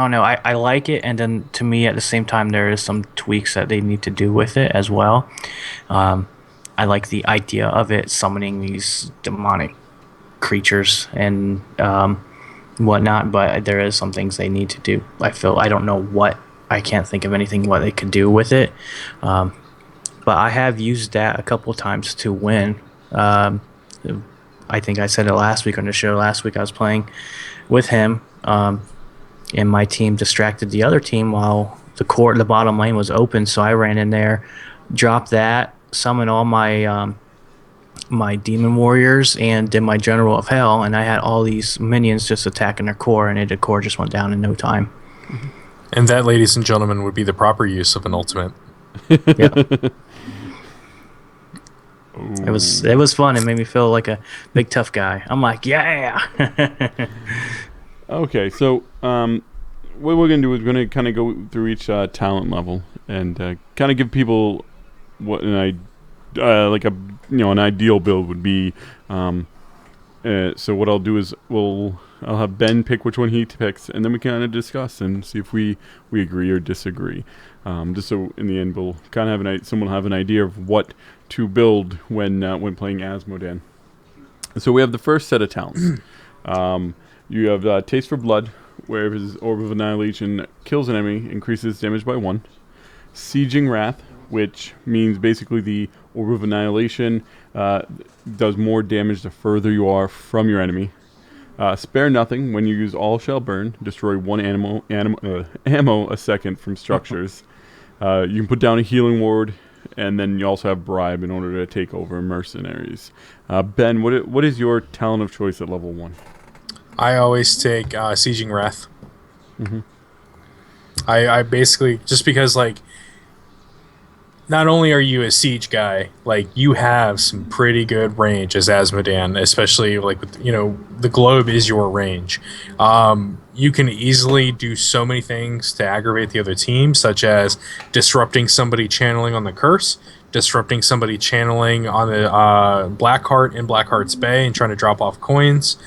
don't know. I like it, and then to me, at the same time, there is some tweaks that they need to do with it as well. I like the idea of it summoning these demonic creatures and whatnot, but there is some things they need to do. I don't know what. I can't think of anything what they could do with it. But I have used that a couple of times to win. I think I said it last week on the show. Last week I was playing with him. And my team distracted the other team while the bottom lane was open. So I ran in there, dropped that, summoned all my my demon warriors, and did my General of Hell. And I had all these minions just attacking their core, and the core just went down in no time. And that, ladies and gentlemen, would be the proper use of an ultimate. Yeah. It was fun. It made me feel like a big tough guy. I'm like, yeah. Okay, so what we're going to do is we're going to kind of go through each talent level and kind of give people what an ideal build would be. So what I'll do is I'll have Ben pick which one he picks, and then we kind of discuss and see if we agree or disagree. Just so in the end we'll kind of someone will have an idea of what to build when playing Azmodan. So we have the first set of talents. You have Taste for Blood, where his Orb of Annihilation kills an enemy, increases damage by 1. Sieging Wrath, which means basically the Orb of Annihilation does more damage the further you are from your enemy. Spare Nothing, when you use All Shall Burn, destroy 1 ammo a second from structures. You can put down a Healing Ward, and then you also have Bribe in order to take over mercenaries. Ben, what is your talent of choice at level 1? I always take Sieging Wrath. I basically, just because, like, not only are you a siege guy, like, you have some pretty good range as Azmodan, especially, like, with, the globe is your range. You can easily do so many things to aggravate the other team, such as disrupting somebody channeling on the curse, disrupting somebody channeling on the Blackheart in Blackheart's Bay and trying to drop off coins,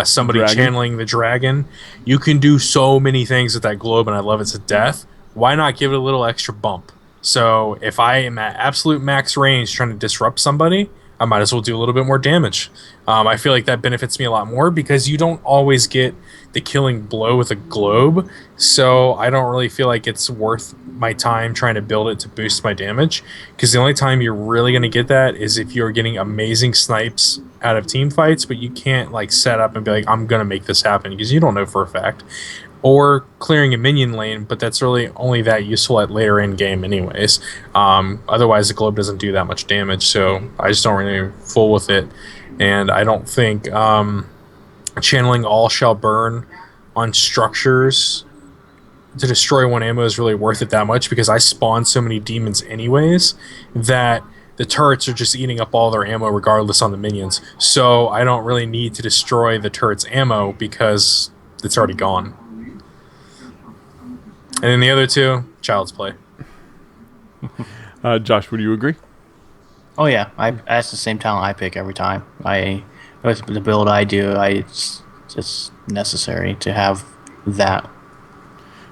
somebody channeling the dragon. You can do so many things with that globe, and I love it to death. Why not give it a little extra bump? So if I am at absolute max range trying to disrupt somebody, I might as well do a little bit more damage. I feel like that benefits me a lot more because you don't always get the killing blow with a globe, so I don't really feel like it's worth my time trying to build it to boost my damage, because the only time you're really going to get that is if you're getting amazing snipes out of team fights, but you can't like set up and be like, I'm going to make this happen, because you don't know for a fact. Or clearing a minion lane, but that's really only that useful at later in game anyways. Otherwise, the globe doesn't do that much damage, so I just don't really fool with it. And I don't think channeling All Shall Burn on structures to destroy one ammo is really worth it that much, because I spawn so many demons anyways that the turrets are just eating up all their ammo regardless on the minions. So I don't really need to destroy the turret's ammo because it's already gone. And then the other two, child's play. Josh, would you agree? Oh yeah, that's the same talent I pick every time. With the build I do, it's just necessary to have that.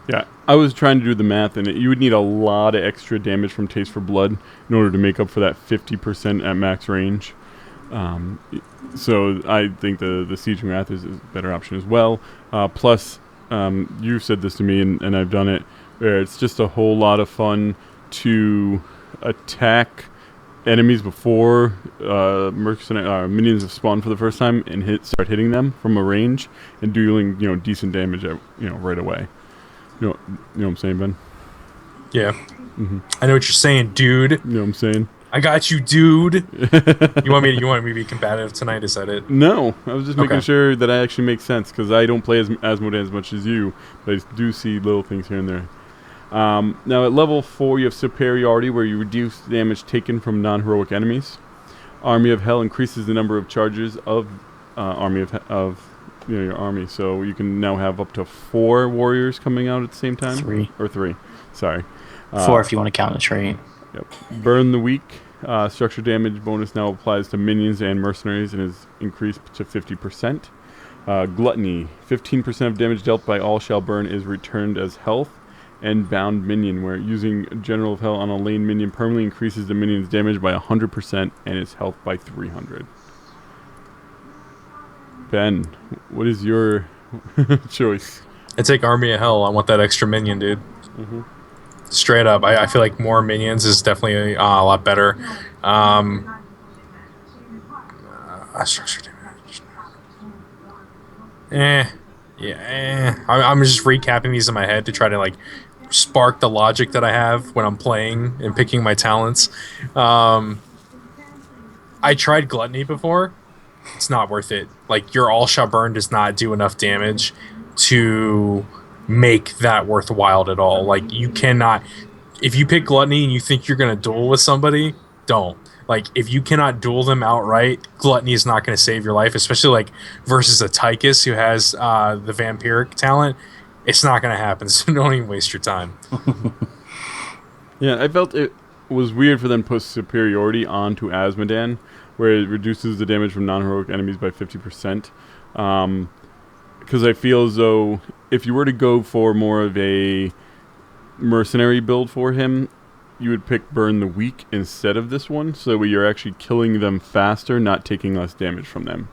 Yeah, I was trying to do the math, and you would need a lot of extra damage from Taste for Blood in order to make up for that 50% at max range. So I think the Siege Wrath is a better option as well. Plus, you said this to me, and I've done it, where it's just a whole lot of fun to attack enemies before minions have spawned for the first time and start hitting them from a range and dealing decent damage right away. You know what I'm saying, Ben? Yeah. I know what you're saying, dude. You know what I'm saying? I got you, dude. You want me to be combative tonight? Is that it? No, I was just making sure that I actually make sense, because I don't play as Azmodan as much as you, but I do see little things here and there. Now at level 4 you have Superiority, where you reduce damage taken from non-heroic enemies. Army of Hell increases the number of charges of your army, so you can now have up to 4 warriors coming out at the same time. 3. Sorry. 4 if you want to count the trait. Yep. Burn the Weak. Structure damage bonus now applies to minions and mercenaries and is increased to 50%. Gluttony. 15% of damage dealt by all shall burn is returned as health. And Bound Minion, where using General of Hell on a lane minion permanently increases the minion's damage by 100% and its health by 300. Ben, what is your choice? I take Army of Hell. I want that extra minion, dude. Straight up. I feel like more minions is definitely a lot better. Structure damage. I'm just recapping these in my head to try to spark the logic that I have when I'm playing and picking my talents. I tried Gluttony before. It's not worth it. Your all shall burn does not do enough damage to make that worthwhile at all. You cannot, if you pick Gluttony and you think you're going to duel with somebody, don't. If you cannot duel them outright, Gluttony is not going to save your life, especially versus a Tychus who has the vampiric talent. It's not going to happen, so don't even waste your time. Yeah, I felt it was weird for them to put Superiority onto Azmodan, where it reduces the damage from non-heroic enemies by 50%. Because I feel as though if you were to go for more of a mercenary build for him, you would pick Burn the Weak instead of this one, so that you're actually killing them faster, not taking less damage from them.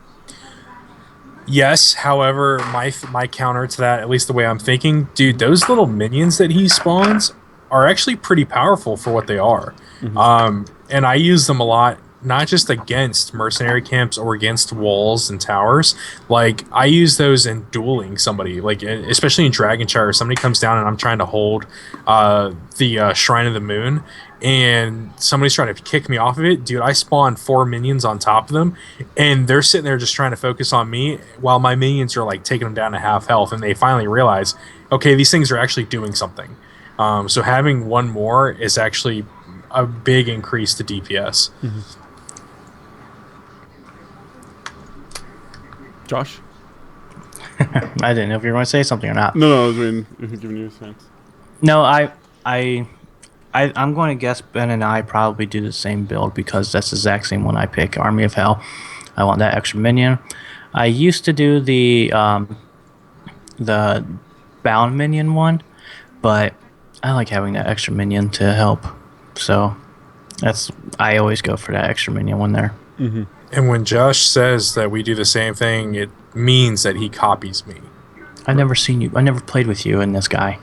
Yes, however, my counter to that, at least the way I'm thinking, dude, those little minions that he spawns are actually pretty powerful for what they are. And I use them a lot, not just against mercenary camps or against walls and towers. I use those in dueling somebody, especially in Dragonshire. Somebody comes down and I'm trying to hold the Shrine of the Moon, and somebody's trying to kick me off of it. Dude, I spawn 4 minions on top of them, and they're sitting there just trying to focus on me while my minions are taking them down to half health, and they finally realize, okay, these things are actually doing something. So having one more is actually a big increase to DPS. Josh? I didn't know if you were going to say something or not. No, I was giving you a sense. No, I'm going to guess Ben and I probably do the same build, because that's the exact same one I pick, Army of Hell. I want that extra minion. I used to do the Bound Minion one, but I like having that extra minion to help. So I always go for that extra minion one there. And when Josh says that we do the same thing, it means that he copies me. I've never seen you. I never played with you and this guy.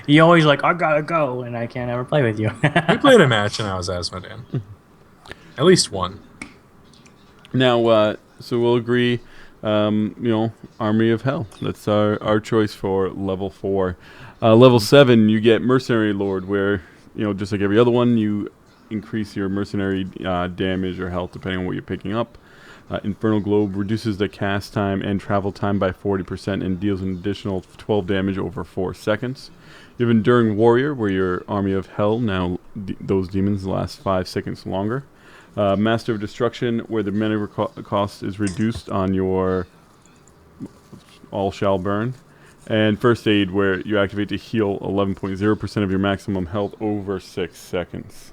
You always I gotta go, and I can't ever play with you. We played a match and I was Azmodan. At least one. Now, so we'll agree, Army of Hell. That's our choice for level 4. Level 7, you get Mercenary Lord, where, just like every other one, you increase your mercenary damage or health depending on what you're picking up. Infernal Globe reduces the cast time and travel time by 40% and deals an additional 12 damage over 4 seconds. You have Enduring Warrior, where your Army of Hell, now those demons last 5 seconds longer. Master of Destruction, where the mana cost is reduced on your All Shall Burn. And First Aid, where you activate to heal 11.0% of your maximum health over 6 seconds.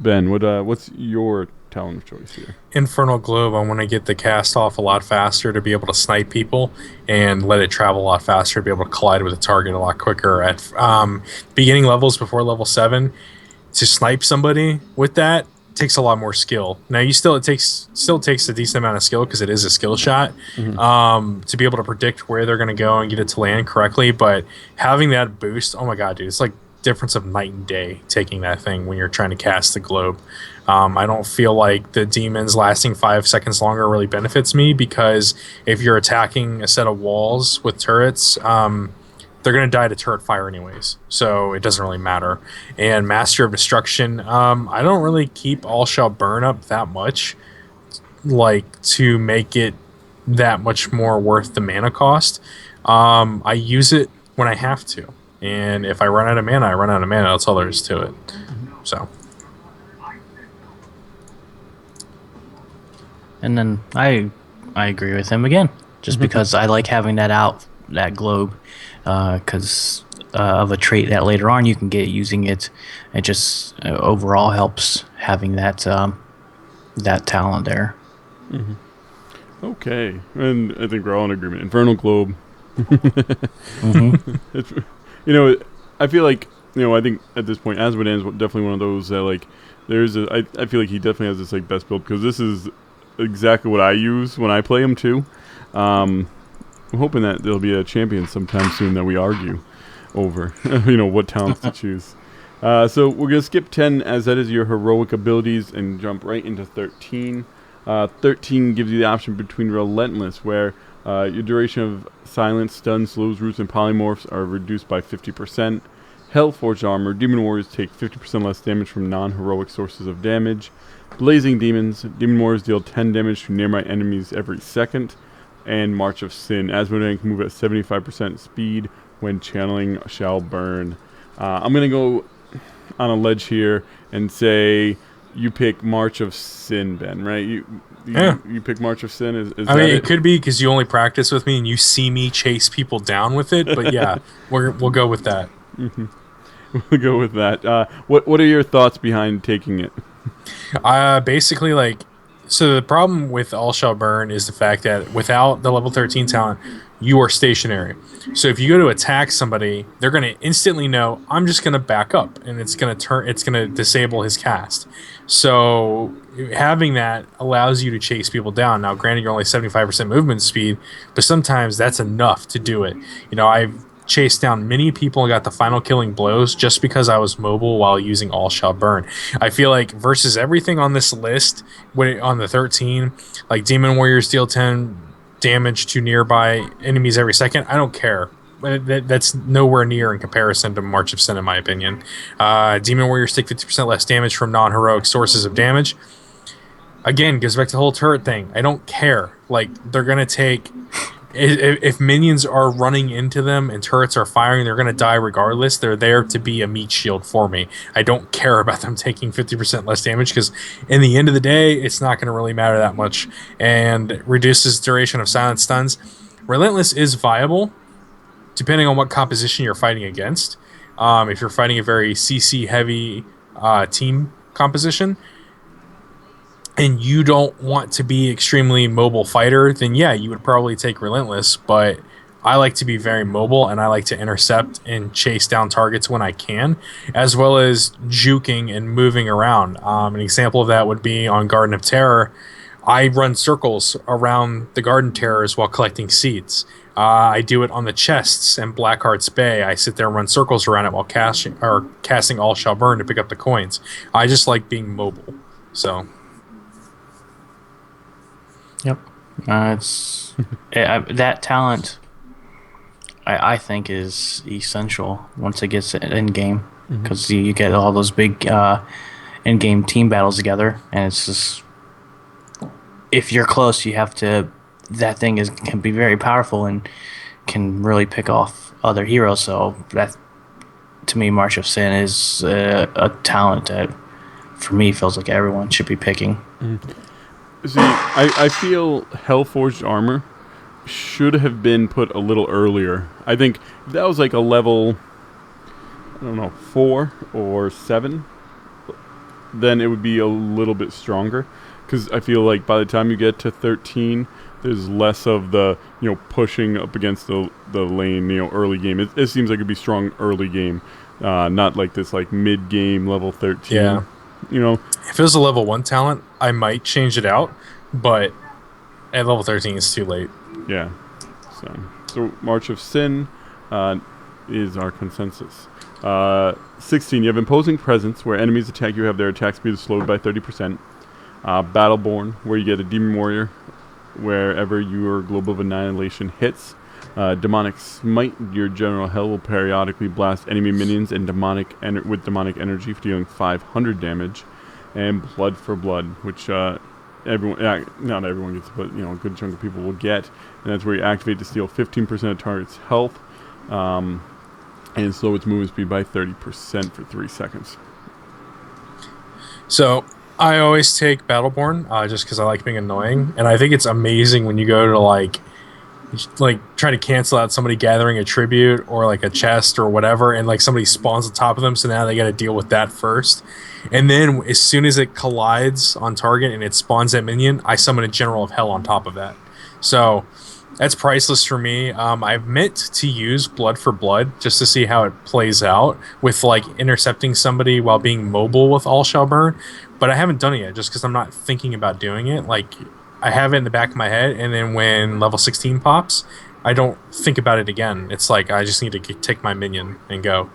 Ben, what's your talent of choice here? Infernal Globe, I want to get the cast off a lot faster to be able to snipe people and let it travel a lot faster to be able to collide with a target a lot quicker. At beginning levels before level 7, to snipe somebody with that takes a lot more skill. Now it still takes a decent amount of skill because it is a skill shot to be able to predict where they're going to go and get it to land correctly. But having that boost, oh my god, dude, it's like difference of night and day taking that thing when you're trying to cast the globe. I don't feel like the demons lasting 5 seconds longer really benefits me, because if you're attacking a set of walls with turrets, they're going to die to turret fire anyways, so it doesn't really matter. And Master of Destruction, I don't really keep All Shall Burn up that much, like, to make it that much more worth the mana cost. I use it when I have to, and if I run out of mana, I run out of mana. That's all there is to it. So. And then I agree with him again, just because I like having that globe, because of a trait that later on you can get using it. It just overall helps having that talent there. Mm-hmm. Okay, and I think we're all in agreement. Infernal Globe. It's, I feel like, I think at this point, Azmodan is definitely one of those that, like, I feel like he definitely has this, like, best build, because this is exactly what I use when I play him too. I'm hoping that there'll be a champion sometime soon that we argue over, what talents to choose. So we're going to skip 10, as that is your heroic abilities, and jump right into 13. 13 gives you the option between Relentless, where your duration of silence, stun, slows, roots, and polymorphs are reduced by 50%. Hellforged Armor, Demon Warriors take 50% less damage from non-heroic sources of damage. Blazing Demons, Demon Warriors deal 10 damage to nearby enemies every second. And March of Sin, Azmodan can move at 75% speed when channeling Shall Burn. I'm going to go on a ledge here and say you pick March of Sin, Ben, right? You pick March of Sin? Is I mean, it could be because you only practice with me and you see me chase people down with it, but yeah, we'll go with that. Mm-hmm. We'll go with that. What are your thoughts behind taking it? Basically, so the problem with All Shall Burn is the fact that without the level 13 talent, you are stationary. So if you go to attack somebody, they're going to instantly know, I'm just going to back up, and it's going to disable his cast. So having that allows you to chase people down. Now, granted, you're only 75% movement speed, but sometimes that's enough to do it. I've chased down many people and got the final killing blows just because I was mobile while using All Shall Burn. I feel like versus everything on this list, on the 13, like Demon Warriors deal 10 damage to nearby enemies every second, I don't care. That's nowhere near in comparison to March of Sin, in my opinion. Demon Warriors take 50% less damage from non-heroic sources of damage. Again, goes back to the whole turret thing. I don't care. Like, they're going to take... If minions are running into them and turrets are firing, they're going to die regardless. They're there to be a meat shield for me. I don't care about them taking 50% less damage, because in the end of the day, it's not going to really matter that much. And reduces duration of silent stuns. Relentless is viable, depending on what composition you're fighting against. If you're fighting a very CC-heavy team composition, and you don't want to be extremely mobile fighter, then yeah, you would probably take Relentless, but I like to be very mobile, and I like to intercept and chase down targets when I can, as well as juking and moving around. An example of that would be on Garden of Terror. I run circles around the Garden Terrors while collecting seeds. I do it on the chests in Blackheart's Bay. I sit there and run circles around it while casting All Shall Burn to pick up the coins. I just like being mobile, so... Yep, it's that talent. I think is essential once it gets in game, because you get all those big in game team battles together, and it's just if you're close, you have to. That thing can be very powerful and can really pick off other heroes. So that, to me, March of Sin is a talent that, for me, feels like everyone should be picking. See, I feel Hellforged armor should have been put a little earlier. I think if that was like a level, I don't know, 4 or 7, then it would be a little bit stronger. Because I feel like by the time you get to 13, there's less of the, pushing up against the lane, early game. It seems like it'd be strong early game, not like this like mid game level 13. Yeah. If it was a level 1 talent, I might change it out, but at level 13 it's too late. Yeah. So March of Sin is our consensus. 16, you have Imposing Presence, where enemies attack you have their attack speed slowed by 30%. Battleborn, where you get a Demon Warrior wherever your Globe of Annihilation hits. Demonic Smite, your General Hell will periodically blast enemy minions and with demonic energy, dealing 500 damage. And Blood for Blood, which not everyone gets, but a good chunk of people will get. And that's where you activate to steal 15% of target's health, and slow its movement speed by 30% for 3 seconds. So I always take Battleborn just because I like being annoying, and I think it's amazing when you go to like try to cancel out somebody gathering a tribute or like a chest or whatever, and like somebody spawns on top of them, so now they got to deal with that first. And then as soon as it collides on target and it spawns that minion, I summon a General of Hell on top of that. So that's priceless for me. I've meant to use Blood for Blood just to see how it plays out with like intercepting somebody while being mobile with All Shall Burn, but I haven't done it yet just because I'm not thinking about doing it. Like, I have it in the back of my head, and then when level 16 pops, I don't think about it again. It's like I just need to take my minion and go.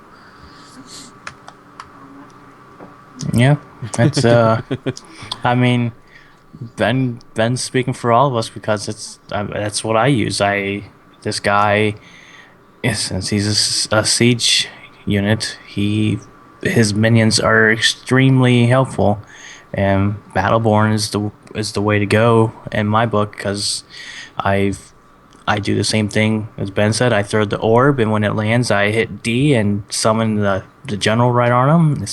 Yeah, that's I mean, Ben's speaking for all of us because that's what I use. This guy, since he's a siege unit, his minions are extremely helpful, and Battleborn is the way to go in my book because I do the same thing as Ben said. I throw the orb, and when it lands, I hit D and summon the general right on him.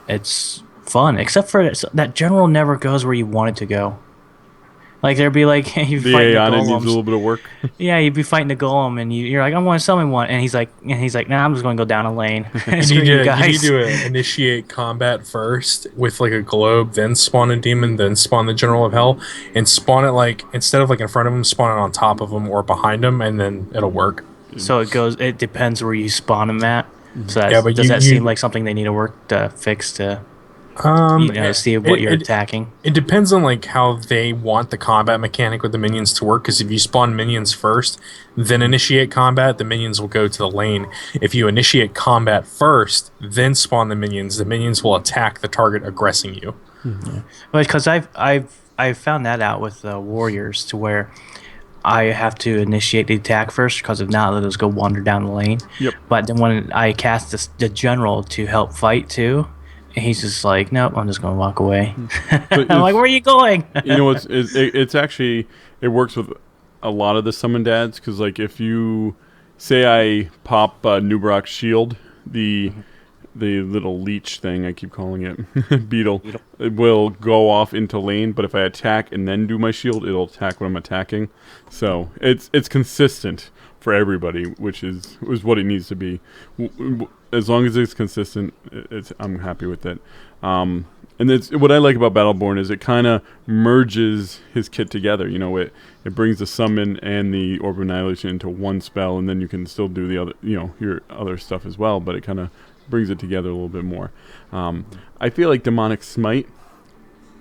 It's fun, except for that general never goes where you want it to go. Like there'd be like you the fight the AI golems. needs a little bit of work. Yeah, you'd be fighting the golem, and you're like, I want to summon one, and he's like, nah, I'm just going to go down a lane. You need to initiate combat first with like a globe, then spawn a demon, then spawn the General of Hell, and spawn it like instead of like in front of him, spawn it on top of him or behind him, and then it'll work. So it depends where you spawn them at. So does that seem like something they need to work to fix to see what you're attacking? It depends on like how they want the combat mechanic with the minions to work, because if you spawn minions first, then initiate combat, the minions will go to the lane. If you initiate combat first, then spawn the minions will attack the target aggressing you. Mm-hmm. Because I've found that out with warriors to where I have to initiate the attack first, because if not, they'll just go wander down the lane. Yep. But then when I cast the general to help fight too, he's just like, nope, I'm just going to walk away. I'm like, where are you going? It's actually, it works with a lot of the summon dads, because like if you say I pop Nubrok's shield, the little leech thing, I keep calling it beetle, it will go off into lane, but if I attack and then do my shield, it'll attack when I'm attacking. So it's consistent for everybody, which is what it needs to be. As long as it's consistent, I'm happy with it. And what I like about Battleborn is it kind of merges his kit together. It brings the summon and the Orb of Annihilation into one spell, and then you can still do the other, your other stuff as well. But it kind of brings it together a little bit more. I feel like Demonic Smite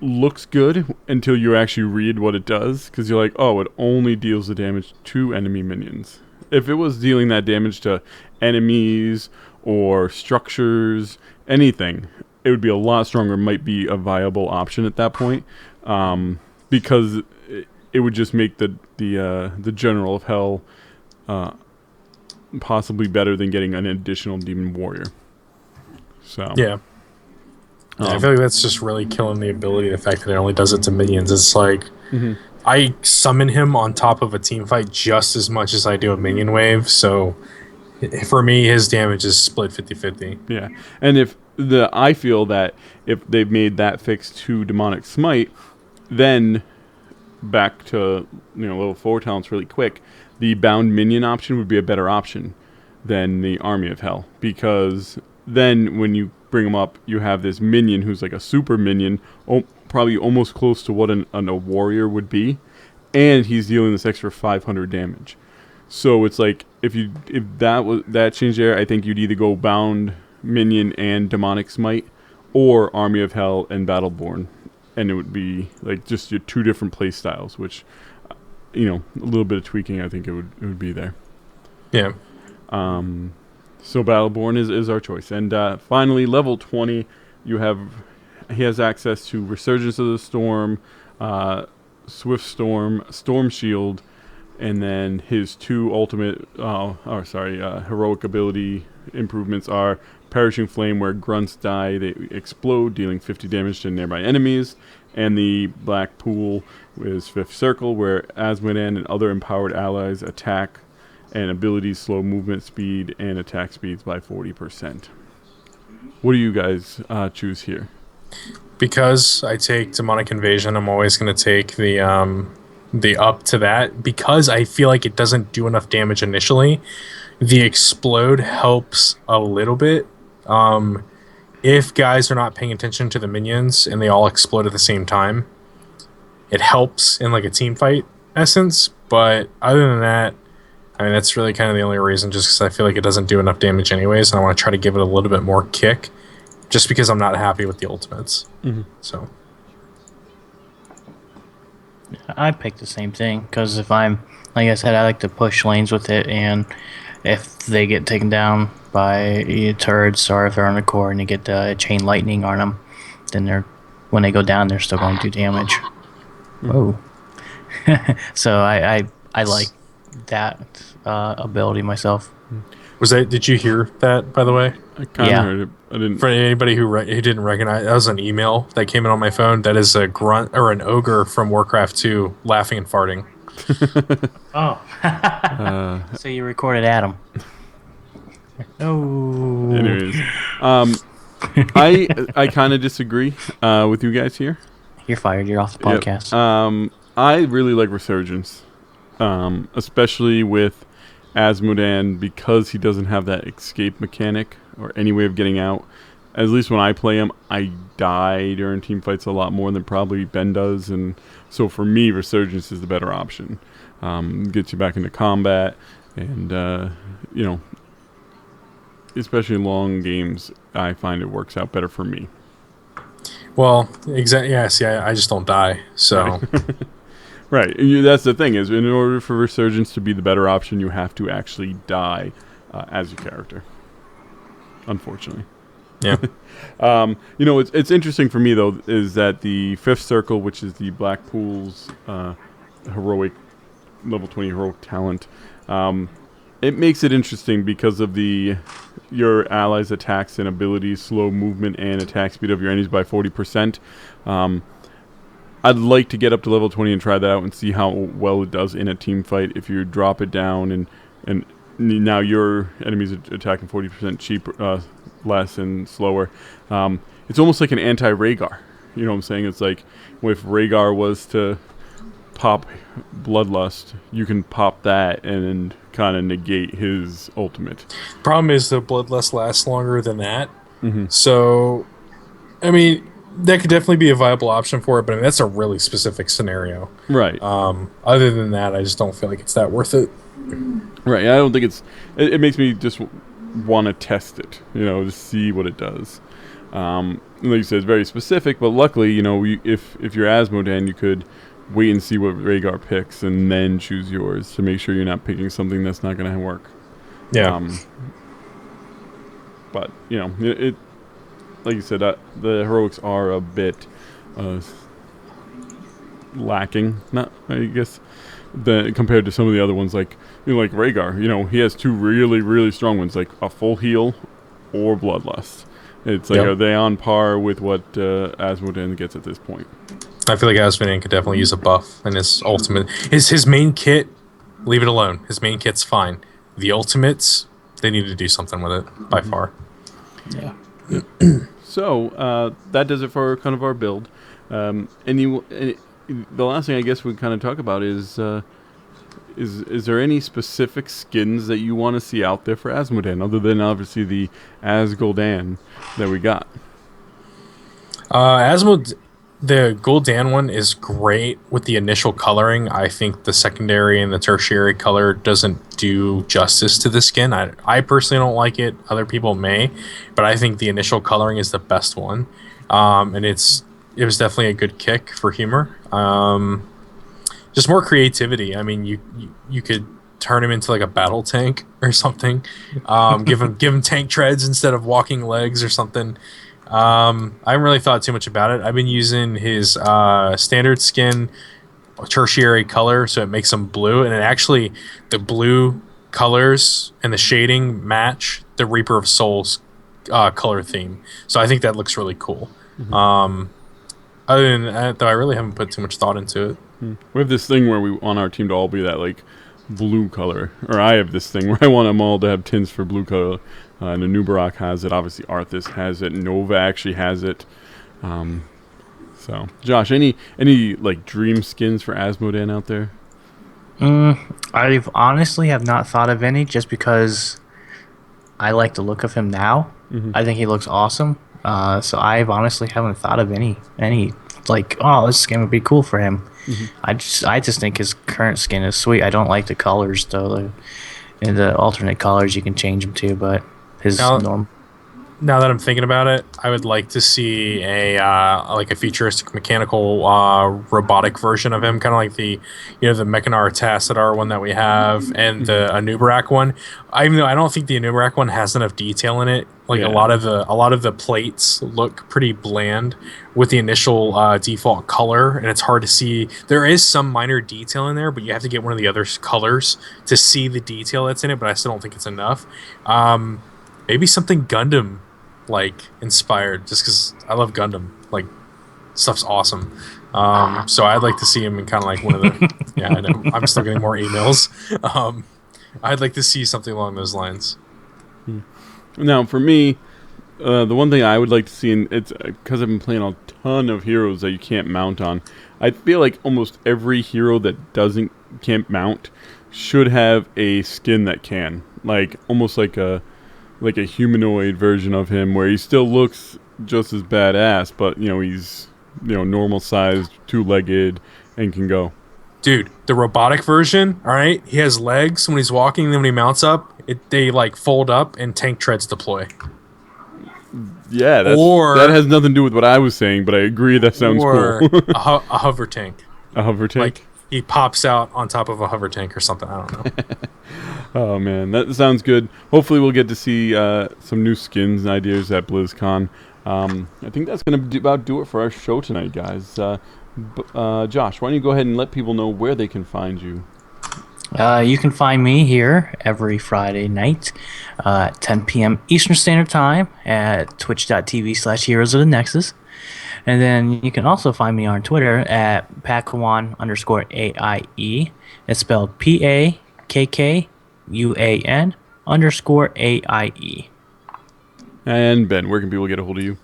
looks good until you actually read what it does, because you're like, oh, it only deals the damage to enemy minions. If it was dealing that damage to enemies or structures, anything, it would be a lot stronger. Might be a viable option at that point, because it would just make the General of Hell possibly better than getting an additional Demon Warrior. So yeah. I feel like that's just really killing the ability. The fact that it only does it to minions. It's like I summon him on top of a team fight just as much as I do a minion wave. So for me, his damage is split 50-50. Yeah, and I feel that if they've made that fix to Demonic Smite, then back to level 4 talents really quick, the bound minion option would be a better option than the Army of Hell, because then when you bring him up, you have this minion who's like a super minion, probably almost close to what a warrior would be, and he's dealing this extra 500 damage. So it's like if that changed there, I think you'd either go bound minion and Demonic Smite, or Army of Hell and Battleborn, and it would be like just your 2 different play styles, which a little bit of tweaking, I think it would be there. Yeah. So Battleborn is our choice, and finally level 20, he has access to Resurgence of the Storm, Swift Storm, Storm Shield, and then his 2 ultimate, heroic ability improvements are Perishing Flame, where grunts die, they explode, dealing 50 damage to nearby enemies, and the Black Pool is Fifth Circle, where Azmodan and other empowered allies attack and abilities slow movement speed and attack speeds by 40%. What do you guys choose here? Because I take Demonic Invasion, I'm always going to take the up to that, because I feel like it doesn't do enough damage initially. The explode helps a little bit. If guys are not paying attention to the minions and they all explode at the same time, it helps in like a team fight essence. But other than that, I mean, that's really kind of the only reason, just because I feel like it doesn't do enough damage anyways, and I want to try to give it a little bit more kick, just because I'm not happy with the ultimates. So I picked the same thing, because if like I said, I like to push lanes with it, and if they get taken down by turrets, or if they're on the core and you get chain lightning on them, then when they go down, they're still going to do damage. Whoa. So I like that ability myself. did you hear that, by the way? I kind of heard it. I didn't. For anybody who didn't recognize, that was an email that came in on my phone. That is a grunt or an ogre from Warcraft 2 laughing and farting. Oh. So you recorded Adam. Oh. Anyways, I kind of disagree with you guys here. You're fired. You're off the podcast. Yep. I really like Resurgence, especially with Azmodan, because he doesn't have that escape mechanic or any way of getting out. At least when I play him, I die during team fights a lot more than probably Ben does, and so for me, Resurgence is the better option. Gets you back into combat, and especially in long games, I find it works out better for me. Well, exactly. Yeah, see, I just don't die, so. Right. That's the thing, is in order for Resurgence to be the better option, you have to actually die as your character. Unfortunately. Yeah. It's interesting for me, though, is that the Fifth Circle, which is the Black Pool's heroic level 20 heroic talent, it makes it interesting because of your allies' attacks and abilities, slow movement and attack speed of your enemies by 40%. I'd like to get up to level 20 and try that out and see how well it does in a team fight. If you drop it down and now your enemies are attacking 40% less and slower, it's almost like an anti-Rhaegar. You know what I'm saying? It's like if Rhaegar was to pop Bloodlust, you can pop that and kind of negate his ultimate. Problem is the Bloodlust lasts longer than that. So, I mean, that could definitely be a viable option for it, but I mean, that's a really specific scenario. Right. Other than that, I just don't feel like it's that worth it. Right. I don't think it makes me just want to test it, to see what it does. Like you said, it's very specific, but luckily, if you're Azmodan, you could wait and see what Rhaegar picks and then choose yours to make sure you're not picking something that's not going to work. Yeah. But, it like you said, the heroics are a bit lacking. Not, I guess, compared to some of the other ones, like Rhaegar. He has 2 really, really strong ones, like a full heal or Bloodlust. It's like, Yep. are they on par with what Azmodan gets at this point? I feel like Azmodan could definitely use a buff, and his ultimate, his main kit, leave it alone. His main kit's fine. The ultimates, they need to do something with it by far. Yeah. So that does it for kind of our build. The last thing I guess we kind of talk about is there any specific skins that you want to see out there for Azmodan, other than obviously the Azgul'dan that we got? The Gul'dan one is great with the initial coloring. I think the secondary and the tertiary color doesn't do justice to the skin. I personally don't like it. Other people may, but I think the initial coloring is the best one. And it was definitely a good kick for humor. Just more creativity. I mean, you could turn him into like a battle tank or something. Give him tank treads instead of walking legs or something. I haven't really thought too much about it. I've been using his standard skin tertiary color, so it makes him blue, and it actually, the blue colors and the shading match the Reaper of Souls color theme. So I think that looks really cool. Other than that, though, I really haven't put too much thought into it. We have this thing where we want our team to all be that like blue color, or I have this thing where I want them all to have tints for blue color. And Anubarak has it. Obviously, Arthas has it. Nova actually has it. So, Josh, any like dream skins for Azmodan out there? I've honestly have not thought of any, just because I like the look of him now. I think he looks awesome. So I've honestly haven't thought of any like, oh, this skin would be cool for him. I just think his current skin is sweet. I don't like the colors though. The alternate colors you can change them to, but his norm. Now that I'm thinking about it, I would like to see a futuristic mechanical robotic version of him, kind of like the Mechanar Tassadar one that we have, and the Anubarak one. Even though I don't think the Anubarak one has enough detail in it, like a lot of the plates look pretty bland with the initial default color, and it's hard to see. There is some minor detail in there, but you have to get one of the other colors to see the detail that's in it. But I still don't think it's enough. Maybe something Gundam like inspired, just because I love Gundam. Like, stuff's awesome. So I'd like to see him in kind of like one of the yeah, I know, I'm still getting more emails. I'd like to see something along those lines. Now, for me, the one thing I would like to see, and it's because I've been playing a ton of heroes that you can't mount on. I feel like almost every hero that can't mount should have a skin that can, like almost like a humanoid version of him, where he still looks just as badass, but he's normal sized, 2-legged, and can go. Dude, the robotic version, all right, he has legs when he's walking, and then when he mounts up, they like fold up and tank treads deploy. Yeah, that has nothing to do with what I was saying, but I agree that sounds cool. a hover tank. A hover tank? Like, he pops out on top of a hover tank or something. I don't know. Oh, man, that sounds good. Hopefully we'll get to see some new skins and ideas at BlizzCon. I think that's going to about do it for our show tonight, guys. Josh, why don't you go ahead and let people know where they can find you? You can find me here every Friday night at 10 p.m. Eastern Standard Time at twitch.tv/Heroes of the Nexus. And then you can also find me on Twitter at Pakwan_AIE. It's spelled PAKKUAN_AIE. And Ben, where can people get a hold of you?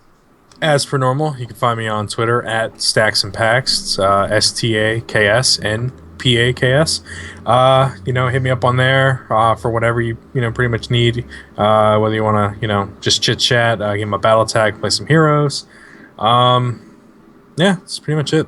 As per normal, you can find me on Twitter at Stacks and Packs, STAKSNPAKS. Hit me up on there for whatever you pretty much need. Whether you want to just chit chat, give them a battle tag, play some heroes. Yeah, that's pretty much it.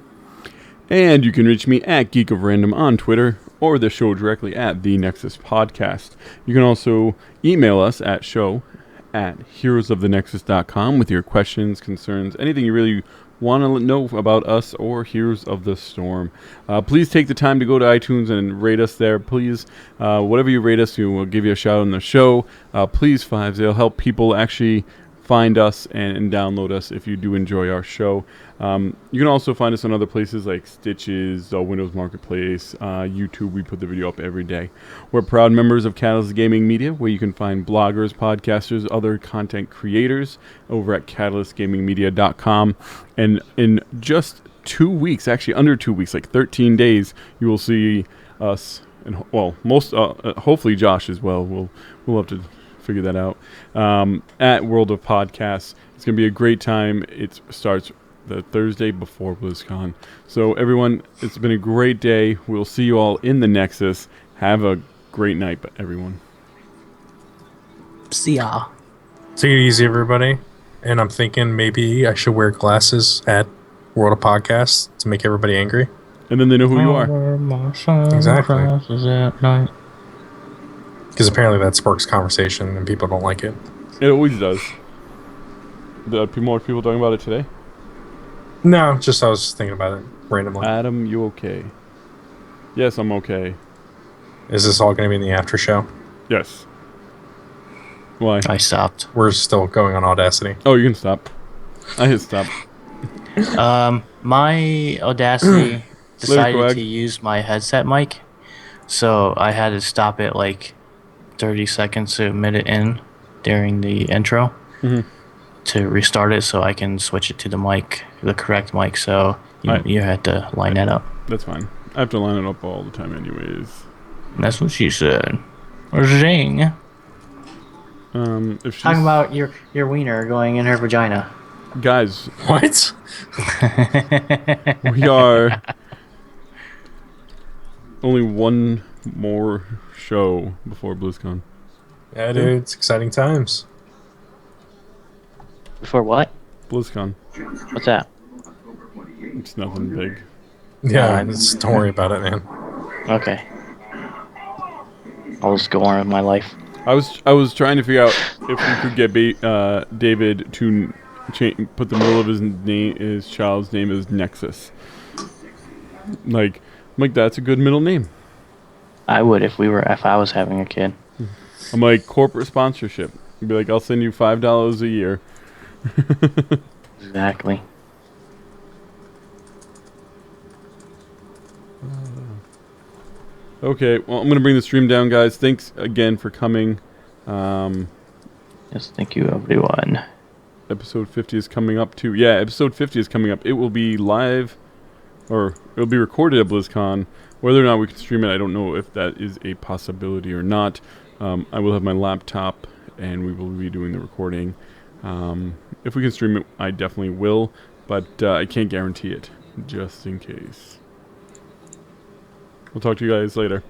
And you can reach me at Geek of Random on Twitter, or the show directly at The Nexus Podcast. You can also email us at show@heroesofthenexus.com with your questions, concerns, anything you really want to know about us or Heroes of the Storm. Please take the time to go to iTunes and rate us there. Please, whatever you rate us, we'll give you a shout out on the show. Please, 5s. It'll help people actually find us and download us if you do enjoy our show. You can also find us on other places like Stitches, Windows Marketplace, YouTube. We put the video up every day. We're proud members of Catalyst Gaming Media, where you can find bloggers, podcasters, other content creators over at catalystgamingmedia.com. And in just 2 weeks, actually under 2 weeks, like 13 days, you will see us, and hopefully Josh as well. We'll have to figure that out. At World of Podcasts, it's going to be a great time. It starts the Thursday before BlizzCon. So everyone, it's been a great day. We'll see you all in the Nexus. Have a great night, everyone. See ya. Take it easy, everybody. And I'm thinking maybe I should wear glasses at World of Podcasts to make everybody angry. And then they know who you are. Exactly. Because apparently that sparks conversation and people don't like it. It always does. More people talking about it today? No, I was just thinking about it randomly. Adam, you okay? Yes, I'm okay. Is this all going to be in the after show? Yes. Why? I stopped. We're still going on Audacity. Oh, you can stop. I hit stop. My Audacity decided Quag. to use my headset mic, so I had to stop it like 30 seconds to a minute in during the intro to restart it so I can switch it to the correct mic. So you had to line that up. That's fine. I have to line it up all the time anyways. That's what she said. Zing. If she's, Talking about your wiener going in her vagina. guys, What? we are only one more show before BlizzCon. Yeah, dude, it's exciting times. Before what? BlizzCon. What's that? It's nothing big. Yeah, don't worry about it, man. Okay. I'll just go on with my life. I was trying to figure out if we could get David to put the middle of his child's name as Nexus. Like that's a good middle name. I would if I was having a kid. I'm like, corporate sponsorship. I'd be like, I'll send you $5 a year. Exactly. Okay, well, I'm going to bring the stream down, guys. Thanks again for coming. Yes, thank you, everyone. Episode 50 is coming up, too. Yeah, episode 50 is coming up. It will be live, or it'll be recorded at BlizzCon. Whether or not we can stream it, I don't know if that is a possibility or not. I will have my laptop, and we will be doing the recording. If we can stream it, I definitely will, but I can't guarantee it, just in case. We'll talk to you guys later.